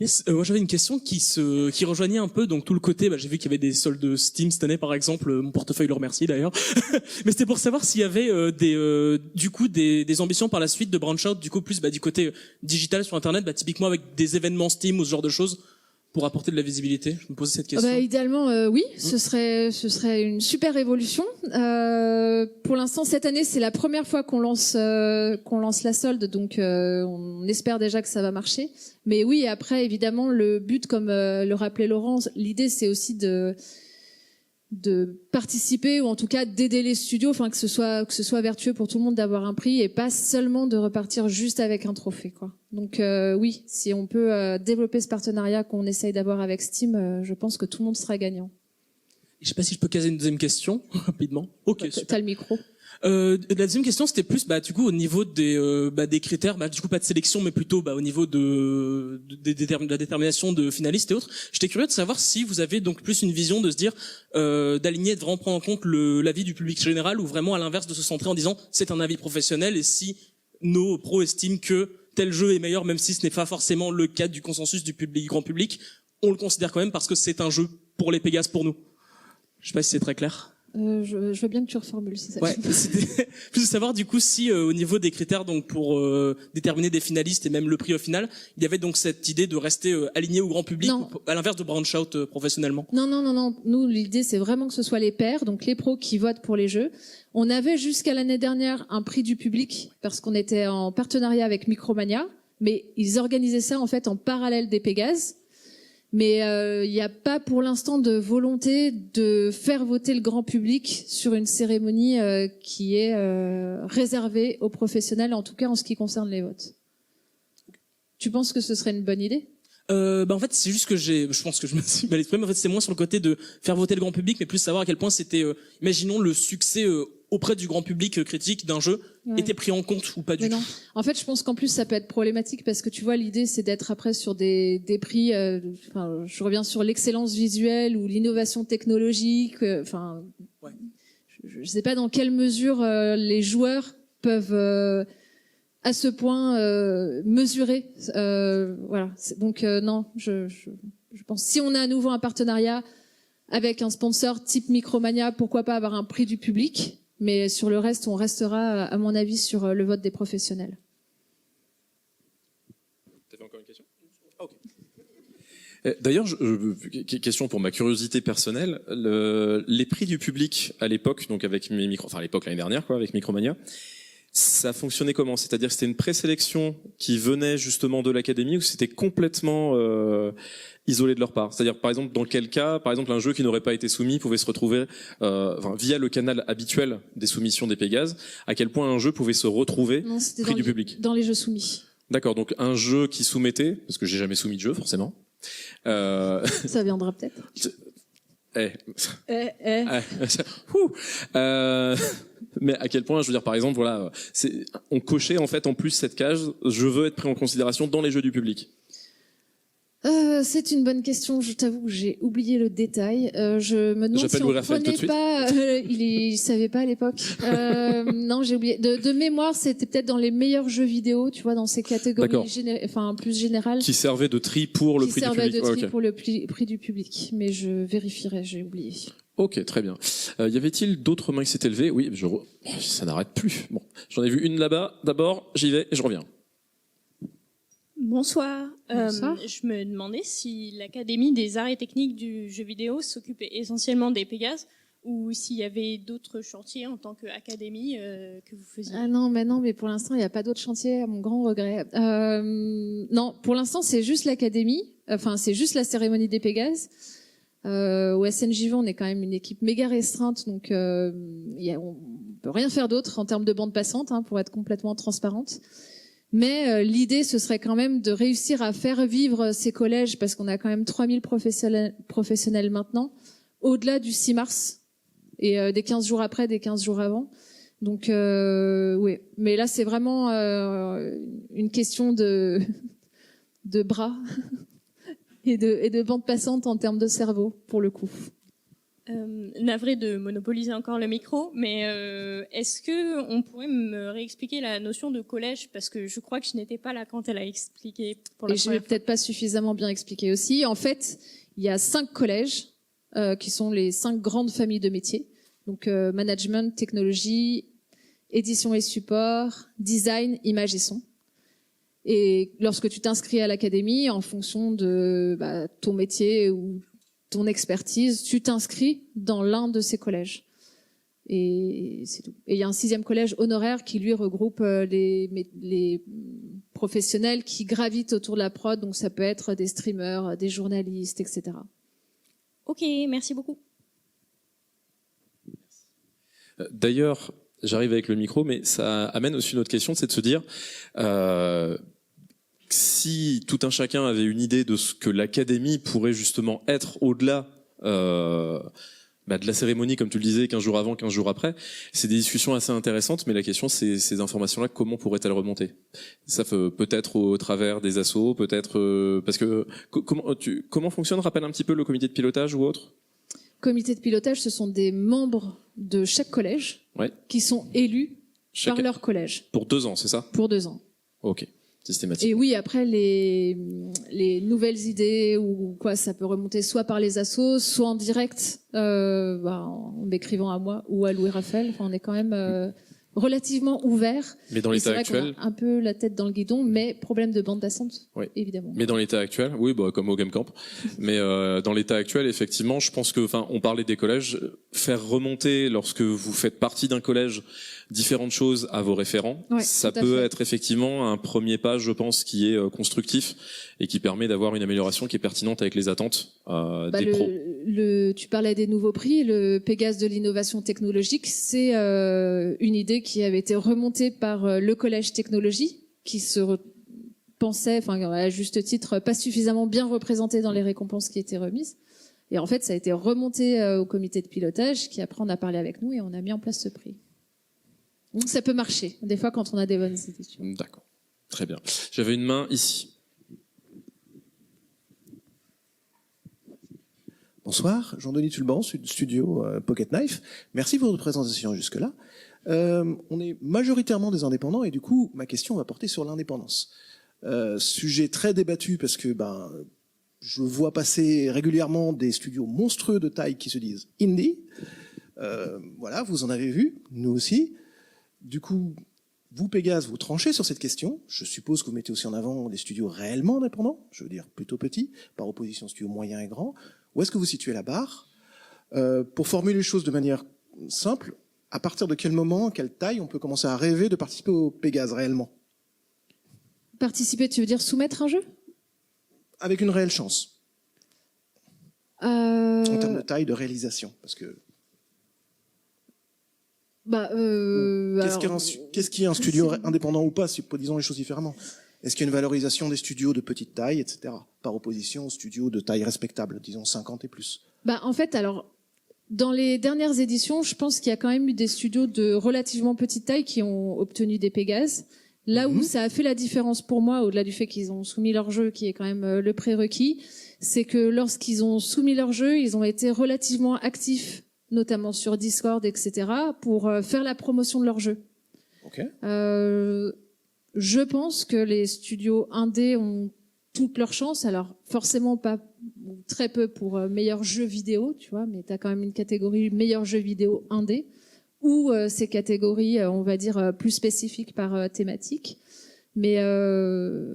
Yes, moi j'avais une question qui rejoignait un peu donc tout le côté. J'ai vu qu'il y avait des soldes Steam cette année par exemple. Mon portefeuille le remercie d'ailleurs. Mais c'était pour savoir s'il y avait des ambitions par la suite de branch out du coup plus du côté digital sur internet, typiquement avec des événements Steam ou ce genre de choses pour apporter de la visibilité. Je me posais cette question. Idéalement, oui, ce serait une super évolution. Pour l'instant, cette année, c'est la première fois qu'on lance la solde, donc on espère déjà que ça va marcher. Mais oui, après, évidemment, le but, comme le rappelait Laurent, l'idée, c'est aussi de participer ou en tout cas d'aider les studios, enfin que ce soit vertueux pour tout le monde d'avoir un prix et pas seulement de repartir juste avec un trophée, quoi. Donc oui, si on peut développer ce partenariat qu'on essaye d'avoir avec Steam, je pense que tout le monde sera gagnant. Je sais pas si je peux caser une deuxième question rapidement. Ok, super. T'as le micro. La deuxième question, c'était plus du coup au niveau des critères, du coup pas de sélection, mais plutôt au niveau de la détermination de finalistes et autres. J'étais curieux de savoir si vous avez donc plus une vision de se dire d'aligner, de vraiment prendre en compte l'avis du public général, ou vraiment à l'inverse de se centrer en disant c'est un avis professionnel, et si nos pros estiment que tel jeu est meilleur, même si ce n'est pas forcément le cas du consensus du grand public, on le considère quand même parce que c'est un jeu pour les Pégases, pour nous. Je sais pas si c'est très clair. Je veux bien que tu reformules si ça. Ouais, c'était plus de savoir du coup si au niveau des critères donc pour déterminer des finalistes et même le prix au final, il y avait donc cette idée de rester aligné au grand public, ou, à l'inverse de branch out professionnellement. Non. Nous, l'idée c'est vraiment que ce soit les pairs, donc les pros qui votent pour les jeux. On avait jusqu'à l'année dernière un prix du public parce qu'on était en partenariat avec Micromania, mais ils organisaient ça en fait en parallèle des Pégases. Mais il n'y a pas pour l'instant de volonté de faire voter le grand public sur une cérémonie qui est réservée aux professionnels, en tout cas en ce qui concerne les votes. Tu penses que ce serait une bonne idée ? En fait, c'est juste que je pense que je me suis mal exprimé. En fait, c'est moins sur le côté de faire voter le grand public, mais plus savoir à quel point c'était, imaginons le succès auprès du grand public critique d'un jeu était pris en compte ou pas du tout. En fait, je pense qu'en plus ça peut être problématique parce que tu vois, l'idée c'est d'être après sur des prix. Je reviens sur l'excellence visuelle ou l'innovation technologique. Je sais pas dans quelle mesure les joueurs peuvent à ce point mesurer. Voilà. Donc non, je pense si on a à nouveau un partenariat avec un sponsor type Micromania, pourquoi pas avoir un prix du public. Mais sur le reste, on restera, à mon avis, sur le vote des professionnels. T'avais encore une question ? D'ailleurs, question pour ma curiosité personnelle, les prix du public à l'époque, donc avec à l'époque l'année dernière, avec Micromania, ça fonctionnait comment ? C'est-à-dire que c'était une présélection qui venait justement de l'académie, ou c'était complètement isolé de leur part ? C'est-à-dire, par exemple, dans quel cas, par exemple, un jeu qui n'aurait pas été soumis pouvait se retrouver via le canal habituel des soumissions des Pégases, à quel point un jeu pouvait se retrouver prix du public ? Dans les jeux soumis. D'accord, donc un jeu qui soumettait, parce que j'ai jamais soumis de jeu forcément. Ça viendra peut-être. Mais à quel point, je veux dire, par exemple, voilà, on cochait en fait en plus cette case, je veux être pris en considération dans les jeux du public. C'est une bonne question. Je t'avoue que j'ai oublié le détail. Je me demande si on prenait pas. Il savait pas à l'époque. Non, j'ai oublié. De mémoire, c'était peut-être dans les meilleurs jeux vidéo, tu vois, dans ces catégories plus générales. Qui servaient de tri pour le prix du public. Qui servaient de tri pour le prix du public. Mais je vérifierai. J'ai oublié. Ok, très bien. Y avait-il d'autres mains qui s'étaient levées ? Oui, ça n'arrête plus. Bon, j'en ai vu une là-bas. D'abord, j'y vais et je reviens. Bonsoir. Bonsoir. Je me demandais si l'Académie des arts et techniques du jeu vidéo s'occupait essentiellement des Pégases ou s'il y avait d'autres chantiers en tant qu'académie que vous faisiez. Ah non, mais pour l'instant, il n'y a pas d'autres chantiers, à mon grand regret. Non, pour l'instant, c'est juste l'Académie. Enfin, c'est juste la cérémonie des Pégases. Au SNJV, on est quand même une équipe méga restreinte, donc on peut rien faire d'autre en termes de bande passante, pour être complètement transparente. Mais l'idée, ce serait quand même de réussir à faire vivre ces collèges, parce qu'on a quand même 3000 professionnels maintenant, au-delà du 6 mars, et des 15 jours après, des 15 jours avant. Donc, oui. Mais là, c'est vraiment une question de bras et de bande passante en termes de cerveau, pour le coup. Navré de monopoliser encore le micro, mais est-ce que on pourrait me réexpliquer la notion de collège, parce que je crois que je n'étais pas là quand elle a expliqué pour la première fois. Et je l'ai peut-être pas suffisamment bien expliqué aussi. En fait, il y a 5 collèges qui sont les 5 grandes familles de métiers. Donc management, technologie, édition et support, design, image et son. Et lorsque tu t'inscris à l'académie, en fonction de ton métier ou ton expertise, tu t'inscris dans l'un de ces collèges. Et c'est tout. Et il y a un 6e collège honoraire qui, lui, regroupe les professionnels qui gravitent autour de la prod. Donc ça peut être des streamers, des journalistes, etc. Ok, merci beaucoup. D'ailleurs, j'arrive avec le micro, mais ça amène aussi une autre question, c'est de se dire si tout un chacun avait une idée de ce que l'académie pourrait justement être au-delà de la cérémonie, comme tu le disais, 15 jours avant, 15 jours après, c'est des discussions assez intéressantes, mais la question c'est ces informations-là, comment pourraient-elles remonter? Ça peut-être au travers des assos, peut-être parce que comment fonctionne, rappelle un petit peu le comité de pilotage ou autre? Comité de pilotage, ce sont des membres de chaque collège qui sont élus par leur collège. Pour 2 ans, c'est ça? Pour 2 ans. Ok. Systématique. Et oui, après les nouvelles idées ou quoi, ça peut remonter soit par les assos, soit en direct, en m'écrivant à moi ou à Louis Raphaël. Enfin, on est quand même relativement ouvert. Mais dans l'état actuel, on a un peu la tête dans le guidon, mais problème de bande passante, évidemment. Mais dans l'état actuel, oui, comme au Game Camp. Mais dans l'état actuel, effectivement, je pense que, on parlait des collèges, faire remonter lorsque vous faites partie d'un collège différentes choses à vos référents, ça peut être effectivement un premier pas, je pense, qui est constructif et qui permet d'avoir une amélioration qui est pertinente avec les attentes des pros. Tu parlais des nouveaux prix, le Pégase de l'innovation technologique, c'est une idée qui avait été remontée par le collège technologie, qui se pensait, à juste titre, pas suffisamment bien représenté dans les récompenses qui étaient remises. Et en fait, ça a été remonté au comité de pilotage, qui après on a parlé avec nous et on a mis en place ce prix. Donc ça peut marcher, des fois quand on a des bonnes idées. D'accord, très bien. J'avais une main ici. Bonsoir, Jean-Denis Tulban, studio Pocket Knife. Merci pour votre présentation jusque-là. On est majoritairement des indépendants et du coup, ma question va porter sur l'indépendance. Sujet très débattu parce que je vois passer régulièrement des studios monstrueux de taille qui se disent indie. Voilà, vous en avez vu, nous aussi. Du coup, vous, Pégase, vous tranchez sur cette question. Je suppose que vous mettez aussi en avant des studios réellement indépendants, je veux dire plutôt petits, par opposition aux studios moyens et grands. Où est-ce que vous situez la barre? Pour formuler les choses de manière simple, à partir de quel moment, quelle taille, on peut commencer à rêver de participer au Pégase réellement? Participer, tu veux dire soumettre un jeu? Avec une réelle chance. En termes de taille, de réalisation, parce que... Qu'est-ce qui est un studio indépendant ou pas, disons les choses différemment? Est-ce qu'il y a une valorisation des studios de petite taille, etc., par opposition aux studios de taille respectable, disons 50 et plus? En fait, dans les dernières éditions, je pense qu'il y a quand même eu des studios de relativement petite taille qui ont obtenu des Pégases. Là où ça a fait la différence pour moi, au-delà du fait qu'ils ont soumis leur jeu, qui est quand même le prérequis, c'est que lorsqu'ils ont soumis leur jeu, ils ont été relativement actifs, notamment sur Discord, etc., pour faire la promotion de leur jeu. Je pense que les studios indés ont toutes leurs chances. Alors, forcément pas, très peu pour meilleur jeu vidéo, tu vois, mais tu as quand même une catégorie meilleur jeu vidéo indé, ou ces catégories, on va dire, plus spécifiques par thématique. Mais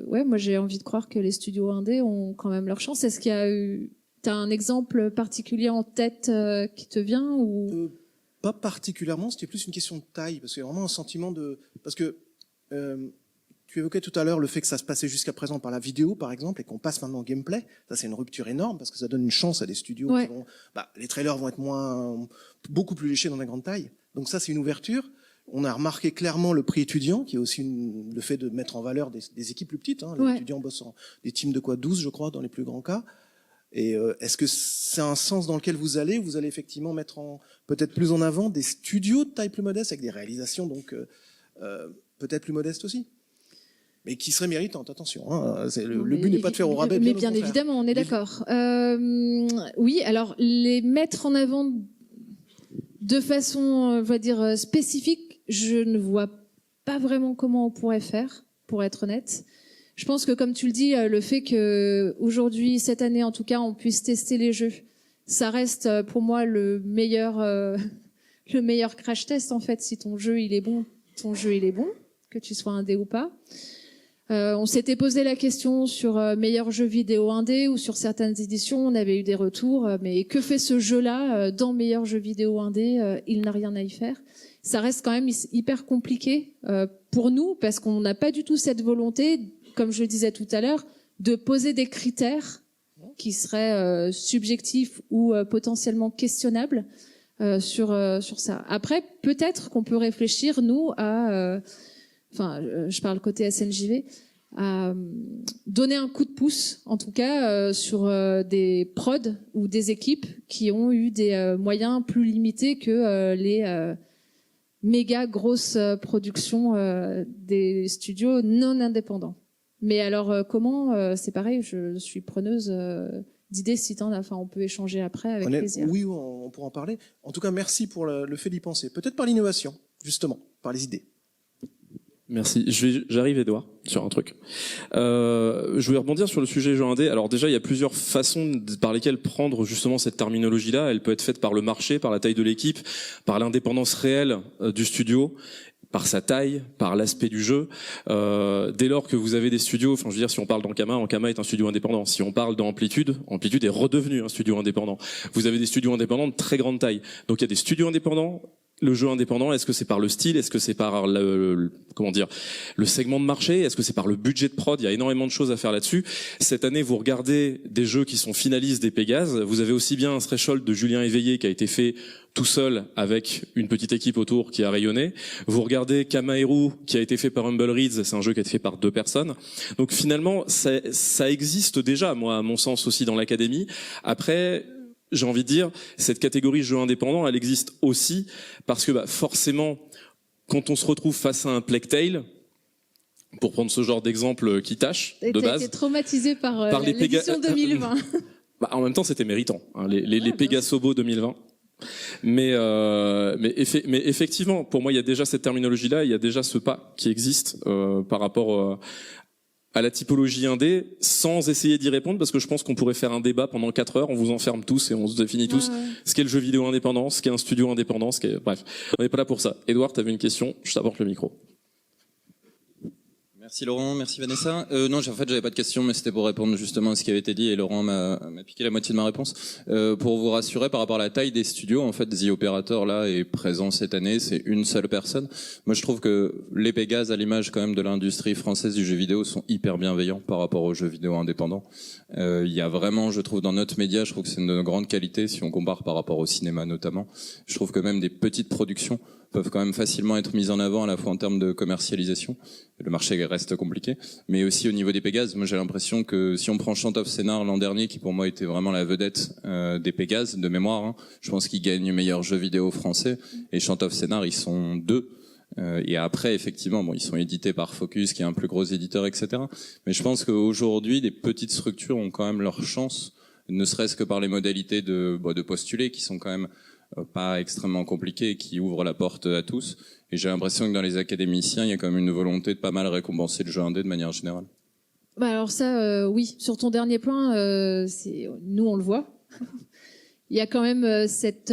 moi j'ai envie de croire que les studios indés ont quand même leur chance. Est-ce qu'il y a eu... T'as un exemple particulier en tête qui te vient ou Pas particulièrement, c'était plus une question de taille, parce qu'il y a vraiment un sentiment de... Parce que tu évoquais tout à l'heure le fait que ça se passait jusqu'à présent par la vidéo, par exemple, et qu'on passe maintenant au gameplay. Ça, c'est une rupture énorme, parce que ça donne une chance à des studios qui vont... les trailers vont être beaucoup plus léchés dans la grande taille. Donc ça, c'est une ouverture. On a remarqué clairement le prix étudiant, qui est aussi le fait de mettre en valeur des équipes plus petites. Les étudiants bossent en des teams de 12, je crois, dans les plus grands cas. Et est-ce que c'est un sens dans lequel vous allez effectivement mettre peut-être plus en avant des studios de taille plus modeste, avec des réalisations donc peut-être plus modestes aussi, mais qui seraient méritantes, attention. Le but n'est pas de faire au rabais. Mais bien évidemment, on est d'accord. Oui, alors les mettre en avant de façon, on va dire, spécifique, je ne vois pas vraiment comment on pourrait faire, pour être honnête. Je pense que, comme tu le dis, le fait que aujourd'hui, cette année en tout cas, on puisse tester les jeux, ça reste pour moi le meilleur crash test en fait. Si ton jeu il est bon, que tu sois indé ou pas. On s'était posé la question sur meilleur jeu vidéo indé ou sur certaines éditions, on avait eu des retours. Mais que fait ce jeu-là dans meilleur jeu vidéo indé? Il n'a rien à y faire. Ça reste quand même hyper compliqué pour nous parce qu'on n'a pas du tout cette volonté, comme je le disais tout à l'heure, de poser des critères qui seraient subjectifs ou potentiellement questionnables. sur ça. Après, peut-être qu'on peut réfléchir nous à, je parle côté SNJV, à donner un coup de pouce, en tout cas sur des prods ou des équipes qui ont eu des moyens plus limités que les méga grosses productions des studios non indépendants. Mais alors comment c'est pareil, je suis preneuse d'idées si t'en as. Enfin, on peut échanger après avec plaisir. Oui, on pourra en parler. En tout cas, merci pour le fait d'y penser. Peut-être par l'innovation, justement, par les idées. Merci. J'arrive, Edouard, sur un truc. Je voulais rebondir sur le sujet jeu indé. Alors déjà, il y a plusieurs façons par lesquelles prendre justement cette terminologie-là. Elle peut être faite par le marché, par la taille de l'équipe, par l'indépendance réelle du studio, par sa taille, par l'aspect du jeu. Dès lors que vous avez des studios, enfin je veux dire, si on parle d'Ankama, Ankama est un studio indépendant. Si on parle d'Amplitude, Amplitude est redevenu un studio indépendant. Vous avez des studios indépendants de très grande taille. Donc il y a des studios indépendants. Le jeu indépendant, est-ce que c'est par le style, est-ce que c'est par le segment de marché, est-ce que c'est par le budget de prod? Il y a énormément de choses à faire là-dessus. Cette année, vous regardez des jeux qui sont finalistes des Pégases. Vous avez aussi bien un threshold de Julien Éveillé qui a été fait tout seul avec une petite équipe autour qui a rayonné. Vous regardez Kamaeru qui a été fait par Humble Reads, c'est un jeu qui a été fait par 2 personnes. Donc finalement, ça existe déjà, moi, à mon sens aussi dans l'académie. Après, j'ai envie de dire, cette catégorie jeu indépendant, elle existe aussi parce que forcément, quand on se retrouve face à un Plague Tale, pour prendre ce genre d'exemple qui tâche de base, été traumatisé par l'édition 2020. En même temps, c'était méritant, hein, les Pégasobo 2020. Mais effectivement, pour moi, il y a déjà cette terminologie-là, il y a déjà ce pas qui existe par rapport à la typologie indé, sans essayer d'y répondre, parce que je pense qu'on pourrait faire un débat pendant 4 heures, on vous enferme tous et on se définit tous ce qu'est le jeu vidéo indépendant, ce qu'est un studio indépendant, bref, on n'est pas là pour ça. Edouard, tu avais une question, je t'apporte le micro. Merci Laurent, merci Vanessa. Non, en fait, j'avais pas de question, mais c'était pour répondre justement à ce qui avait été dit et Laurent m'a piqué la moitié de ma réponse. Pour vous rassurer par rapport à la taille des studios, en fait, The Operator là est présent cette année, c'est une seule personne. Moi, je trouve que les Pégases, à l'image quand même de l'industrie française du jeu vidéo, sont hyper bienveillants par rapport aux jeux vidéo indépendants. Il y a vraiment, je trouve, dans notre média, je trouve que c'est une grande qualité si on compare par rapport au cinéma notamment. Je trouve que même des petites productions peuvent quand même facilement être mises en avant à la fois en termes de commercialisation. Le marché reste compliqué, mais aussi au niveau des Pégases. Moi, j'ai l'impression que si on prend Chant of Scénar l'an dernier, qui pour moi était vraiment la vedette des Pégases, de mémoire, hein, je pense qu'il gagne meilleur jeu vidéo français. Et Chant of Scénar, ils sont 2. Et après, effectivement, ils sont édités par Focus, qui est un plus gros éditeur, etc. Mais je pense qu'aujourd'hui, des petites structures ont quand même leur chance, ne serait-ce que par les modalités de postuler, qui sont quand même pas extrêmement compliquées et qui ouvrent la porte à tous. Et j'ai l'impression que dans les académiciens, il y a quand même une volonté de pas mal récompenser le jeu indé de manière générale. Alors ça, oui. Sur ton dernier point, nous on le voit. Il y a quand même cette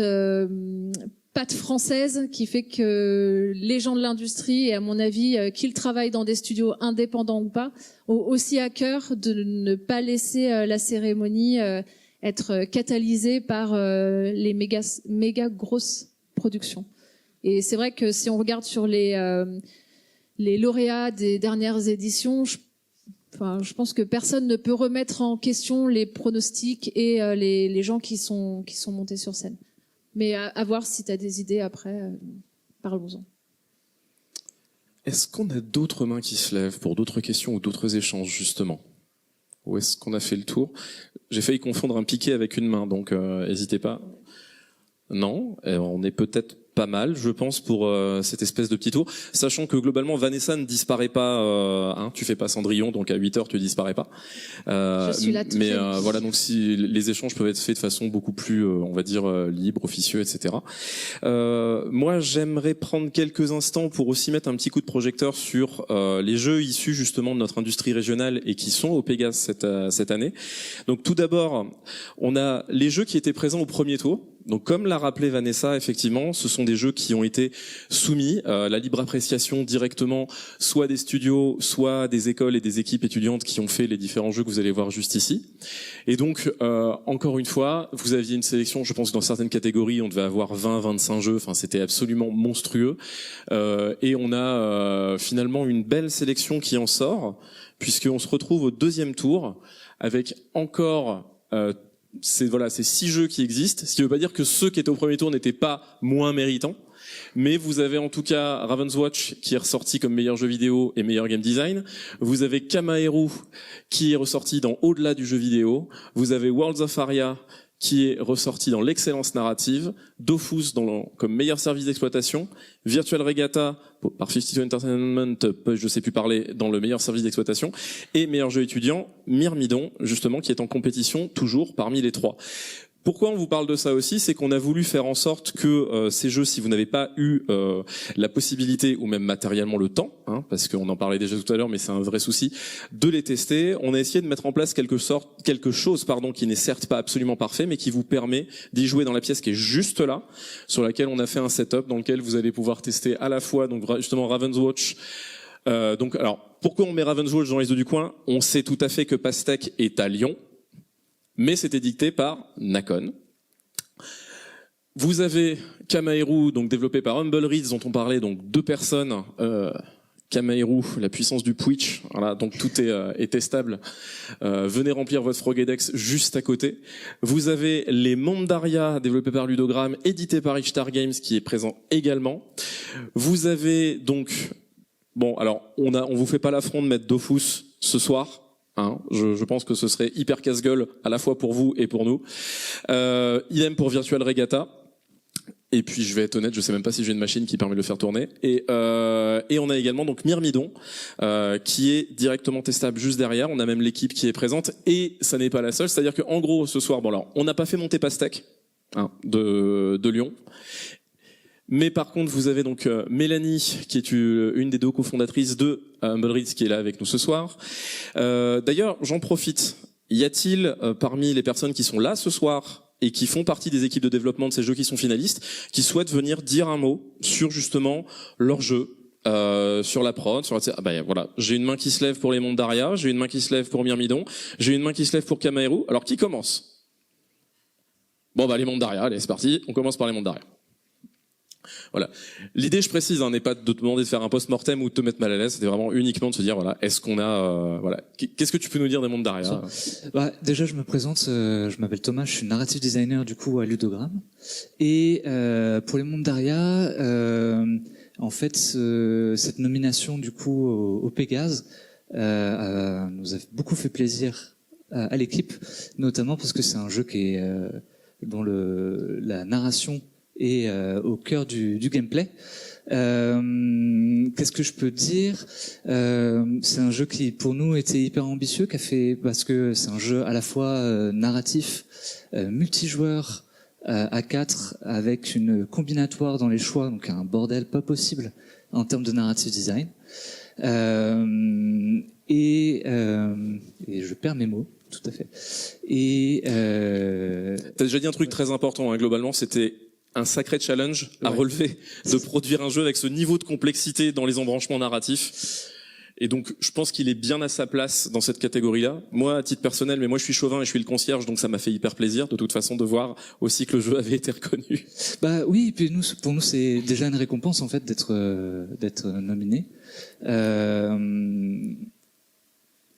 patte française qui fait que les gens de l'industrie, et à mon avis, qu'ils travaillent dans des studios indépendants ou pas, ont aussi à cœur de ne pas laisser la cérémonie être catalysée par les méga grosses productions. Et c'est vrai que si on regarde sur les lauréats des dernières éditions, je pense que personne ne peut remettre en question les pronostics et les gens qui sont montés sur scène. Mais à voir si tu as des idées après, parlons-en. Est-ce qu'on a d'autres mains qui se lèvent pour d'autres questions ou d'autres échanges, justement? Ou est-ce qu'on a fait le tour? J'ai failli confondre un piquet avec une main, donc n'hésitez pas. Non, on est peut-être pas mal, je pense, pour cette espèce de petit tour. Sachant que globalement, Vanessa ne disparaît pas. Tu fais pas Cendrillon, donc à 8h, tu disparais pas. Je suis là toute mais la nuit. voilà, donc si les échanges peuvent être faits de façon beaucoup plus, on va dire, libre, officieux, etc. Moi, j'aimerais prendre quelques instants pour aussi mettre un petit coup de projecteur sur les jeux issus justement de notre industrie régionale et qui sont au Pégase cette année. Donc tout d'abord, on a les jeux qui étaient présents au premier tour. Donc comme l'a rappelé Vanessa, effectivement, ce sont des jeux qui ont été soumis à la libre appréciation directement, soit des studios, soit des écoles et des équipes étudiantes qui ont fait les différents jeux que vous allez voir juste ici. Et donc, encore une fois, vous aviez une sélection, je pense que dans certaines catégories, on devait avoir 20-25 jeux, enfin c'était absolument monstrueux. Et on a finalement une belle sélection qui en sort, puisqu'on se retrouve au deuxième tour avec encore c'est 6 jeux qui existent, ce qui veut pas dire que ceux qui étaient au premier tour n'étaient pas moins méritants. Mais vous avez en tout cas Raven's Watch qui est ressorti comme meilleur jeu vidéo et meilleur game design. Vous avez Kamaeru qui est ressorti dans Au-delà du jeu vidéo. Vous avez Worlds of Aria qui est ressorti dans l'excellence narrative, Dofus comme meilleur service d'exploitation, Virtual Regatta par 52 Entertainment, je sais plus parler, dans le meilleur service d'exploitation, et meilleur jeu étudiant, Myrmidon, justement, qui est en compétition toujours parmi les 3. Pourquoi on vous parle de ça aussi, c'est qu'on a voulu faire en sorte que ces jeux, si vous n'avez pas eu la possibilité ou même matériellement le temps, parce qu'on en parlait déjà tout à l'heure, mais c'est un vrai souci, de les tester, on a essayé de mettre en place quelque chose qui n'est certes pas absolument parfait, mais qui vous permet d'y jouer dans la pièce qui est juste là, sur laquelle on a fait un setup dans lequel vous allez pouvoir tester à la fois donc justement Raven's Watch. Alors pourquoi on met Raven's Watch dans les eaux du coin? On sait tout à fait que Pastèque est à Lyon. Mais c'était dicté par Nacon. Vous avez Kamaeru, donc développé par Humble Reads, dont on parlait, donc 2 personnes. Kamaeru, la puissance du Twitch, voilà, donc tout est testable. Venez remplir votre Frogedex juste à côté. Vous avez les Mondaria, développés par Ludogramme, édité par Richtar Games, qui est présent également. Vous avez donc, bon, alors on vous fait pas l'affront de mettre Dofus ce soir. Je pense que ce serait hyper casse-gueule à la fois pour vous et pour nous. Idem pour Virtual Regatta. Et puis je vais être honnête, je sais même pas si j'ai une machine qui permet de le faire tourner. Et on a également donc Myrmidon qui est directement testable juste derrière. On a même l'équipe qui est présente et ça n'est pas la seule. C'est-à-dire que en gros ce soir, bon alors on n'a pas fait monter Pastèque de Lyon. Mais par contre, vous avez donc Mélanie, qui est une des 2 cofondatrices de Humble Reads, qui est là avec nous ce soir. D'ailleurs, j'en profite. Y a-t-il parmi les personnes qui sont là ce soir et qui font partie des équipes de développement de ces jeux qui sont finalistes, qui souhaitent venir dire un mot sur justement leur jeu, sur la prod, voilà, j'ai une main qui se lève pour les Mondaria, j'ai une main qui se lève pour Myrmidon, j'ai une main qui se lève pour Kamaeru. Alors qui commence? Bon les Mondaria, allez c'est parti, on commence par les Mondaria. Voilà. L'idée, je précise, n'est pas de te demander de faire un post-mortem ou de te mettre mal à l'aise. C'était vraiment uniquement de se dire, voilà, est-ce qu'on a, voilà, qu'est-ce que tu peux nous dire des Mondaria? Déjà, je me présente. Je m'appelle Thomas. Je suis narrative designer du coup à Ludogramme. Et pour les Mondaria, en fait, cette nomination du coup au Pégase nous a beaucoup fait plaisir à l'équipe, notamment parce que c'est un jeu qui est dont la narration et au cœur du gameplay. Qu'est-ce que je peux dire? C'est un jeu qui pour nous était hyper ambitieux, parce que c'est un jeu à la fois narratif, multijoueur à 4 avec une combinatoire dans les choix, donc un bordel pas possible en termes de narrative design. Et je perds mes mots. Tout à fait. Et t'as déjà dit un truc très important, globalement, c'était un sacré challenge à relever de produire un jeu avec ce niveau de complexité dans les embranchements narratifs. Et donc, je pense qu'il est bien à sa place dans cette catégorie-là. Moi, à titre personnel, mais moi, je suis chauvin et je suis le concierge, donc ça m'a fait hyper plaisir, de toute façon, de voir aussi que le jeu avait été reconnu. Oui, et puis pour nous, c'est déjà une récompense, en fait, d'être nominé.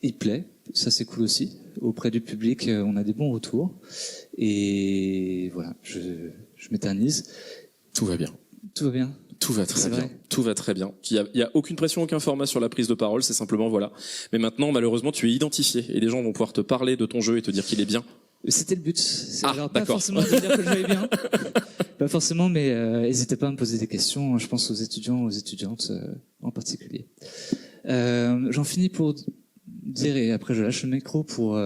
Il plaît, ça c'est cool aussi. Auprès du public, on a des bons retours. Et voilà, je m'éternise. Tout va bien. Tout va bien. Tout va très bien. Tout va très bien. Il y a aucune pression, aucun format sur la prise de parole, c'est simplement voilà. Mais maintenant, malheureusement, tu es identifié et les gens vont pouvoir te parler de ton jeu et te dire qu'il est bien. C'était le but. Alors pas forcément de dire que le jeu est bien. Pas forcément, mais n'hésitez pas à me poser des questions. Je pense aux étudiants, aux étudiantes en particulier. J'en finis pour dire, et après je lâche le micro pour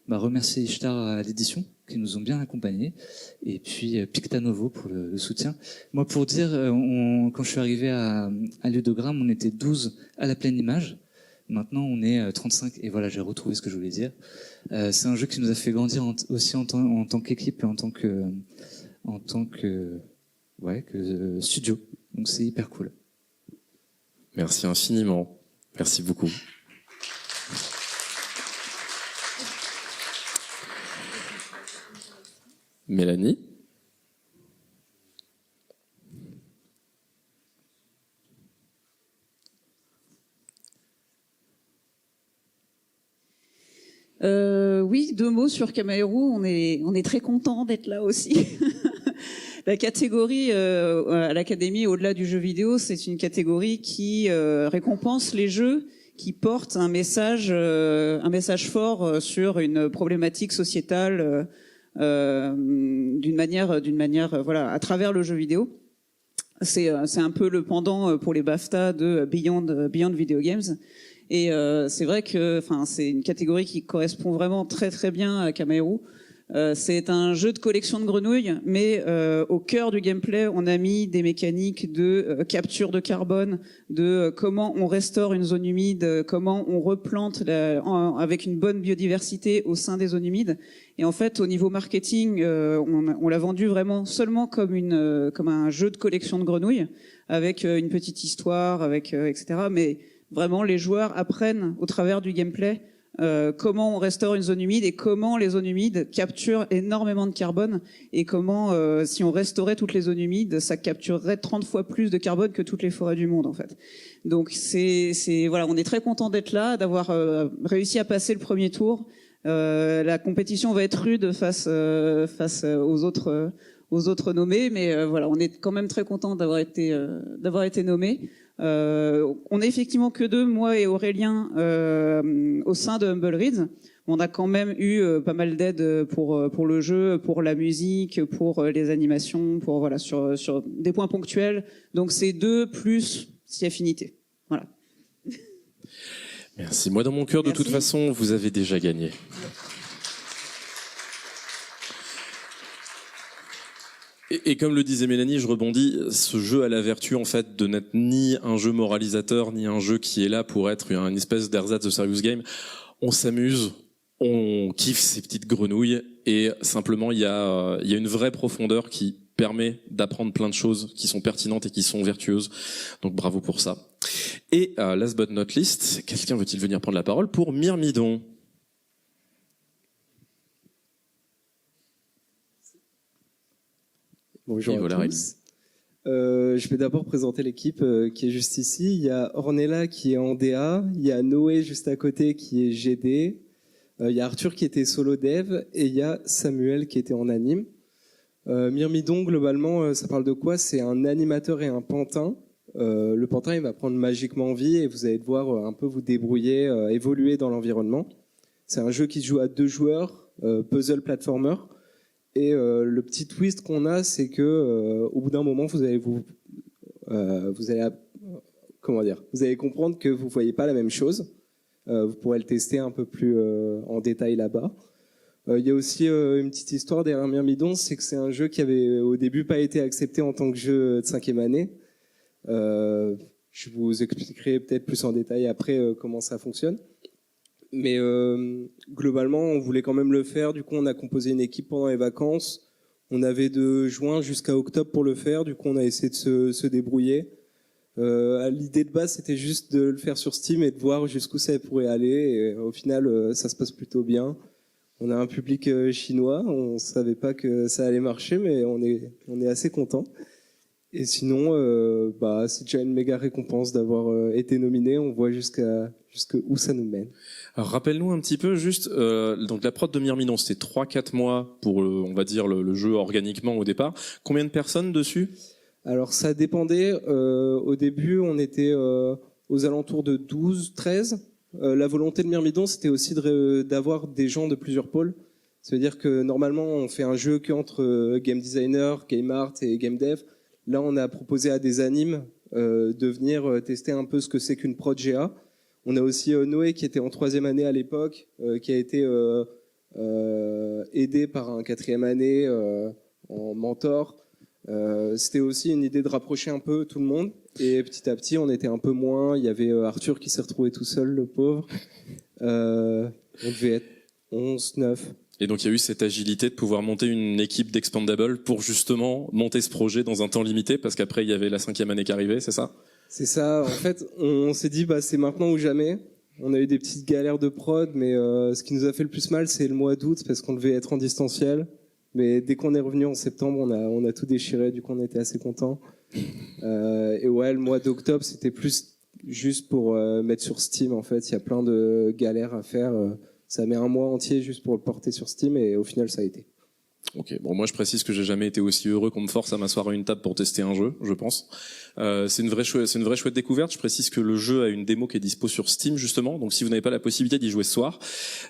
remercier Ishtar à l'édition, qui nous ont bien accompagnés, et puis Pictanovo pour le soutien. Moi, pour dire, quand je suis arrivé à Ludogramme, on était 12 à la pleine image. Maintenant, on est 35, et voilà, j'ai retrouvé ce que je voulais dire. C'est un jeu qui nous a fait grandir aussi en tant qu'équipe et en tant que studio. Donc c'est hyper cool. Merci infiniment. Merci beaucoup. Mélanie? Oui, 2 mots sur Kameharu. On est très content d'être là aussi. La catégorie à l'Académie, au-delà du jeu vidéo, c'est une catégorie qui récompense les jeux qui portent un message fort sur une problématique sociétale d'une manière voilà, à travers le jeu vidéo. C'est un peu le pendant pour les BAFTA de Beyond Video Games. Et c'est vrai que c'est une catégorie qui correspond vraiment très très bien à Kameharu. C'est un jeu de collection de grenouilles, mais au cœur du gameplay, on a mis des mécaniques de capture de carbone, de comment on restaure une zone humide, comment on replante avec une bonne biodiversité au sein des zones humides. Et en fait, au niveau marketing, on l'a vendu vraiment seulement comme un jeu de collection de grenouilles, avec une petite histoire, etc. Mais vraiment, les joueurs apprennent au travers du gameplay comment on restaure une zone humide et comment les zones humides capturent énormément de carbone et comment, si on restaurait toutes les zones humides, ça capturerait 30 fois plus de carbone que toutes les forêts du monde, en fait. Donc voilà, on est très content d'être là, d'avoir réussi à passer le premier tour. La compétition va être rude face aux autres nommés, mais voilà, on est quand même très content d'avoir été nommés. On est effectivement que 2, moi et Aurélien, au sein de Humble Reads. On a quand même eu pas mal d'aide pour le jeu, pour la musique, pour les animations, pour voilà sur des points ponctuels. Donc c'est 2 plus 6 affinités. Voilà. Merci. Moi, dans mon cœur, de toute façon, vous avez déjà gagné. Et comme le disait Mélanie, je rebondis, ce jeu a la vertu en fait de n'être ni un jeu moralisateur, ni un jeu qui est là pour être une espèce d'ersatz de serious game. On s'amuse, on kiffe ces petites grenouilles et simplement il y a une vraie profondeur qui permet d'apprendre plein de choses qui sont pertinentes et qui sont vertueuses. Donc bravo pour ça. Et last but not least, quelqu'un veut-il venir prendre la parole pour Myrmidon ? Bonjour à tous. Je vais d'abord présenter l'équipe qui est juste ici. Il y a Ornella qui est en DA, il y a Noé juste à côté qui est GD, il y a Arthur qui était solo dev et il y a Samuel qui était en anime. Myrmidon, globalement, ça parle de quoi? C'est un animateur et un pantin. Le pantin, il va prendre magiquement vie et vous allez devoir un peu vous débrouiller, évoluer dans l'environnement. C'est un jeu qui se joue à 2 joueurs, puzzle platformer. Et le petit twist qu'on a, c'est que au bout d'un moment, vous allez comprendre que vous voyez pas la même chose. Vous pourrez le tester un peu plus en détail là-bas. Il y a aussi une petite histoire derrière Myrmidon, c'est que c'est un jeu qui avait au début pas été accepté en tant que jeu de 5e année. Je vous expliquerai peut-être plus en détail après comment ça fonctionne. Mais globalement, on voulait quand même le faire. Du coup, on a composé une équipe pendant les vacances. On avait de juin jusqu'à octobre pour le faire. Du coup, on a essayé de se débrouiller. L'idée de base, c'était juste de le faire sur Steam et de voir jusqu'où ça pourrait aller. Et au final, ça se passe plutôt bien. On a un public chinois. On savait pas que ça allait marcher, mais on est assez content. Et sinon, c'est déjà une méga récompense d'avoir été nominé. On voit jusqu'où ça nous mène. Alors, rappelle-nous un petit peu juste, donc la prod de Myrmidon, c'était 3-4 mois pour, on va dire, le jeu organiquement au départ. Combien de personnes dessus? Alors ça dépendait. Au début, on était aux alentours de 12-13. La volonté de Myrmidon, c'était aussi d'avoir des gens de plusieurs pôles. Ça veut dire que normalement, on fait un jeu qu'entre game designer, game art et game dev. Là, on a proposé à des animes de venir tester un peu ce que c'est qu'une prod GA. On a aussi Noé qui était en 3e année à l'époque, qui a été aidé par un 4e année en mentor. C'était aussi une idée de rapprocher un peu tout le monde. Et petit à petit, on était un peu moins. Il y avait Arthur qui s'est retrouvé tout seul, le pauvre. On devait être 11, 9. Et donc il y a eu cette agilité de pouvoir monter une équipe d'Expandable pour justement monter ce projet dans un temps limité, parce qu'après il y avait la 5e année qui arrivait, c'est ça? C'est ça. En fait, on s'est dit c'est maintenant ou jamais. On a eu des petites galères de prod, mais ce qui nous a fait le plus mal, c'est le mois d'août, parce qu'on devait être en distanciel. Mais dès qu'on est revenu en septembre, on a tout déchiré, du coup on était assez contents. Et ouais, le mois d'octobre, c'était plus juste pour mettre sur Steam, en fait. Il y a plein de galères à faire. Ça met un mois entier juste pour le porter sur Steam et au final ça a été. Ok, bon moi je précise que j'ai jamais été aussi heureux qu'on me force à m'asseoir à une table pour tester un jeu, je pense. C'est une vraie chouette découverte. Je précise que le jeu a une démo qui est dispo sur Steam justement, donc si vous n'avez pas la possibilité d'y jouer ce soir,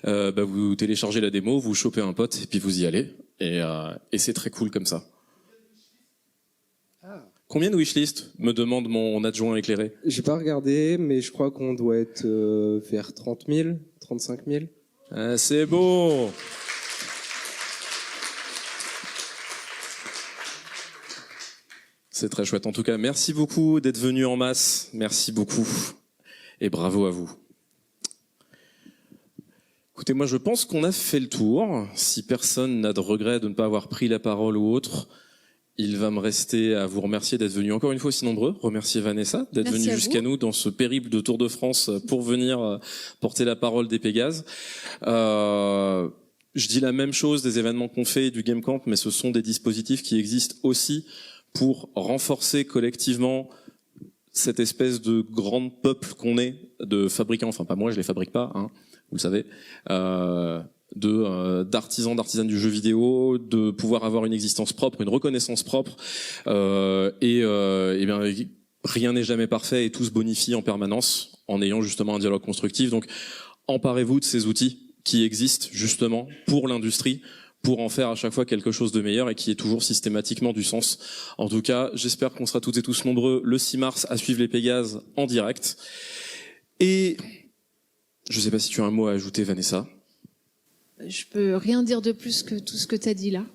vous téléchargez la démo, vous chopez un pote et puis vous y allez. Et c'est très cool comme ça. Combien de wishlist me demande mon adjoint éclairé? J'ai pas regardé, mais je crois qu'on doit être vers 30 000, 35 000. C'est beau. C'est très chouette. En tout cas, merci beaucoup d'être venus en masse. Merci beaucoup. Et bravo à vous. Écoutez, moi je pense qu'on a fait le tour. Si personne n'a de regret de ne pas avoir pris la parole ou autre, il va me rester à vous remercier d'être venus encore une fois aussi nombreux. Remercier Vanessa d'être venue jusqu'à nous dans ce périple de Tour de France pour venir porter la parole des Pégases. Je dis la même chose des événements qu'on fait du Game Camp, mais ce sont des dispositifs qui existent aussi pour renforcer collectivement cette espèce de grand peuple qu'on est de fabricants, enfin pas moi, je les fabrique pas, hein, vous le savez, d'artisans, d'artisanes du jeu vidéo, de pouvoir avoir une existence propre, une reconnaissance propre, et bien rien n'est jamais parfait et tout se bonifie en permanence en ayant justement un dialogue constructif. Donc emparez-vous de ces outils qui existent justement pour l'industrie, pour en faire à chaque fois quelque chose de meilleur et qui ait toujours systématiquement du sens. En tout cas, j'espère qu'on sera toutes et tous nombreux le 6 mars à suivre les Pégases en direct. Et je sais pas si tu as un mot à ajouter, Vanessa. Je peux rien dire de plus que tout ce que tu as dit là.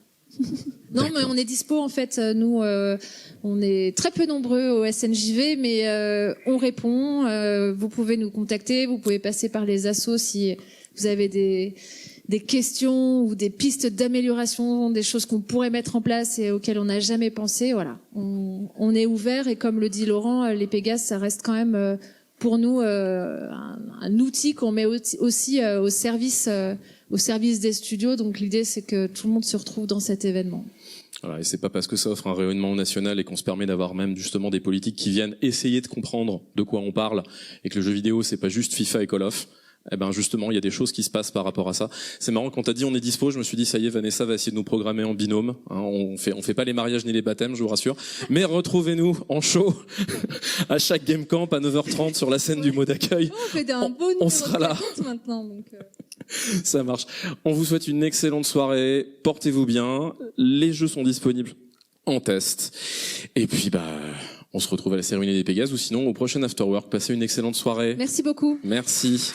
Non, mais on est dispo en fait. Nous, on est très peu nombreux au SNJV, mais on répond. Vous pouvez nous contacter, vous pouvez passer par les assos si vous avez des questions ou des pistes d'amélioration, des choses qu'on pourrait mettre en place et auxquelles on n'a jamais pensé. Voilà, on est ouvert et comme le dit Laurent, les Pégases, ça reste quand même pour nous un outil qu'on met aussi au service des studios. Donc l'idée, c'est que tout le monde se retrouve dans cet événement. Voilà, et c'est pas parce que ça offre un rayonnement national et qu'on se permet d'avoir même justement des politiques qui viennent essayer de comprendre de quoi on parle et que le jeu vidéo c'est pas juste FIFA et Call of. Eh ben justement, il y a des choses qui se passent par rapport à ça. C'est marrant, quand t'as dit on est dispo, je me suis dit ça y est, Vanessa va essayer de nous programmer en binôme. Hein, on fait pas les mariages ni les baptêmes, je vous rassure. Mais retrouvez-nous en show à chaque Game Camp à 9h30 sur la scène du mot d'accueil. On sera là. Maintenant, donc Ça marche. On vous souhaite une excellente soirée. Portez-vous bien. Les jeux sont disponibles en test. Et puis on se retrouve à la cérémonie des Pégases ou sinon au prochain Afterwork. Passez une excellente soirée. Merci beaucoup. Merci.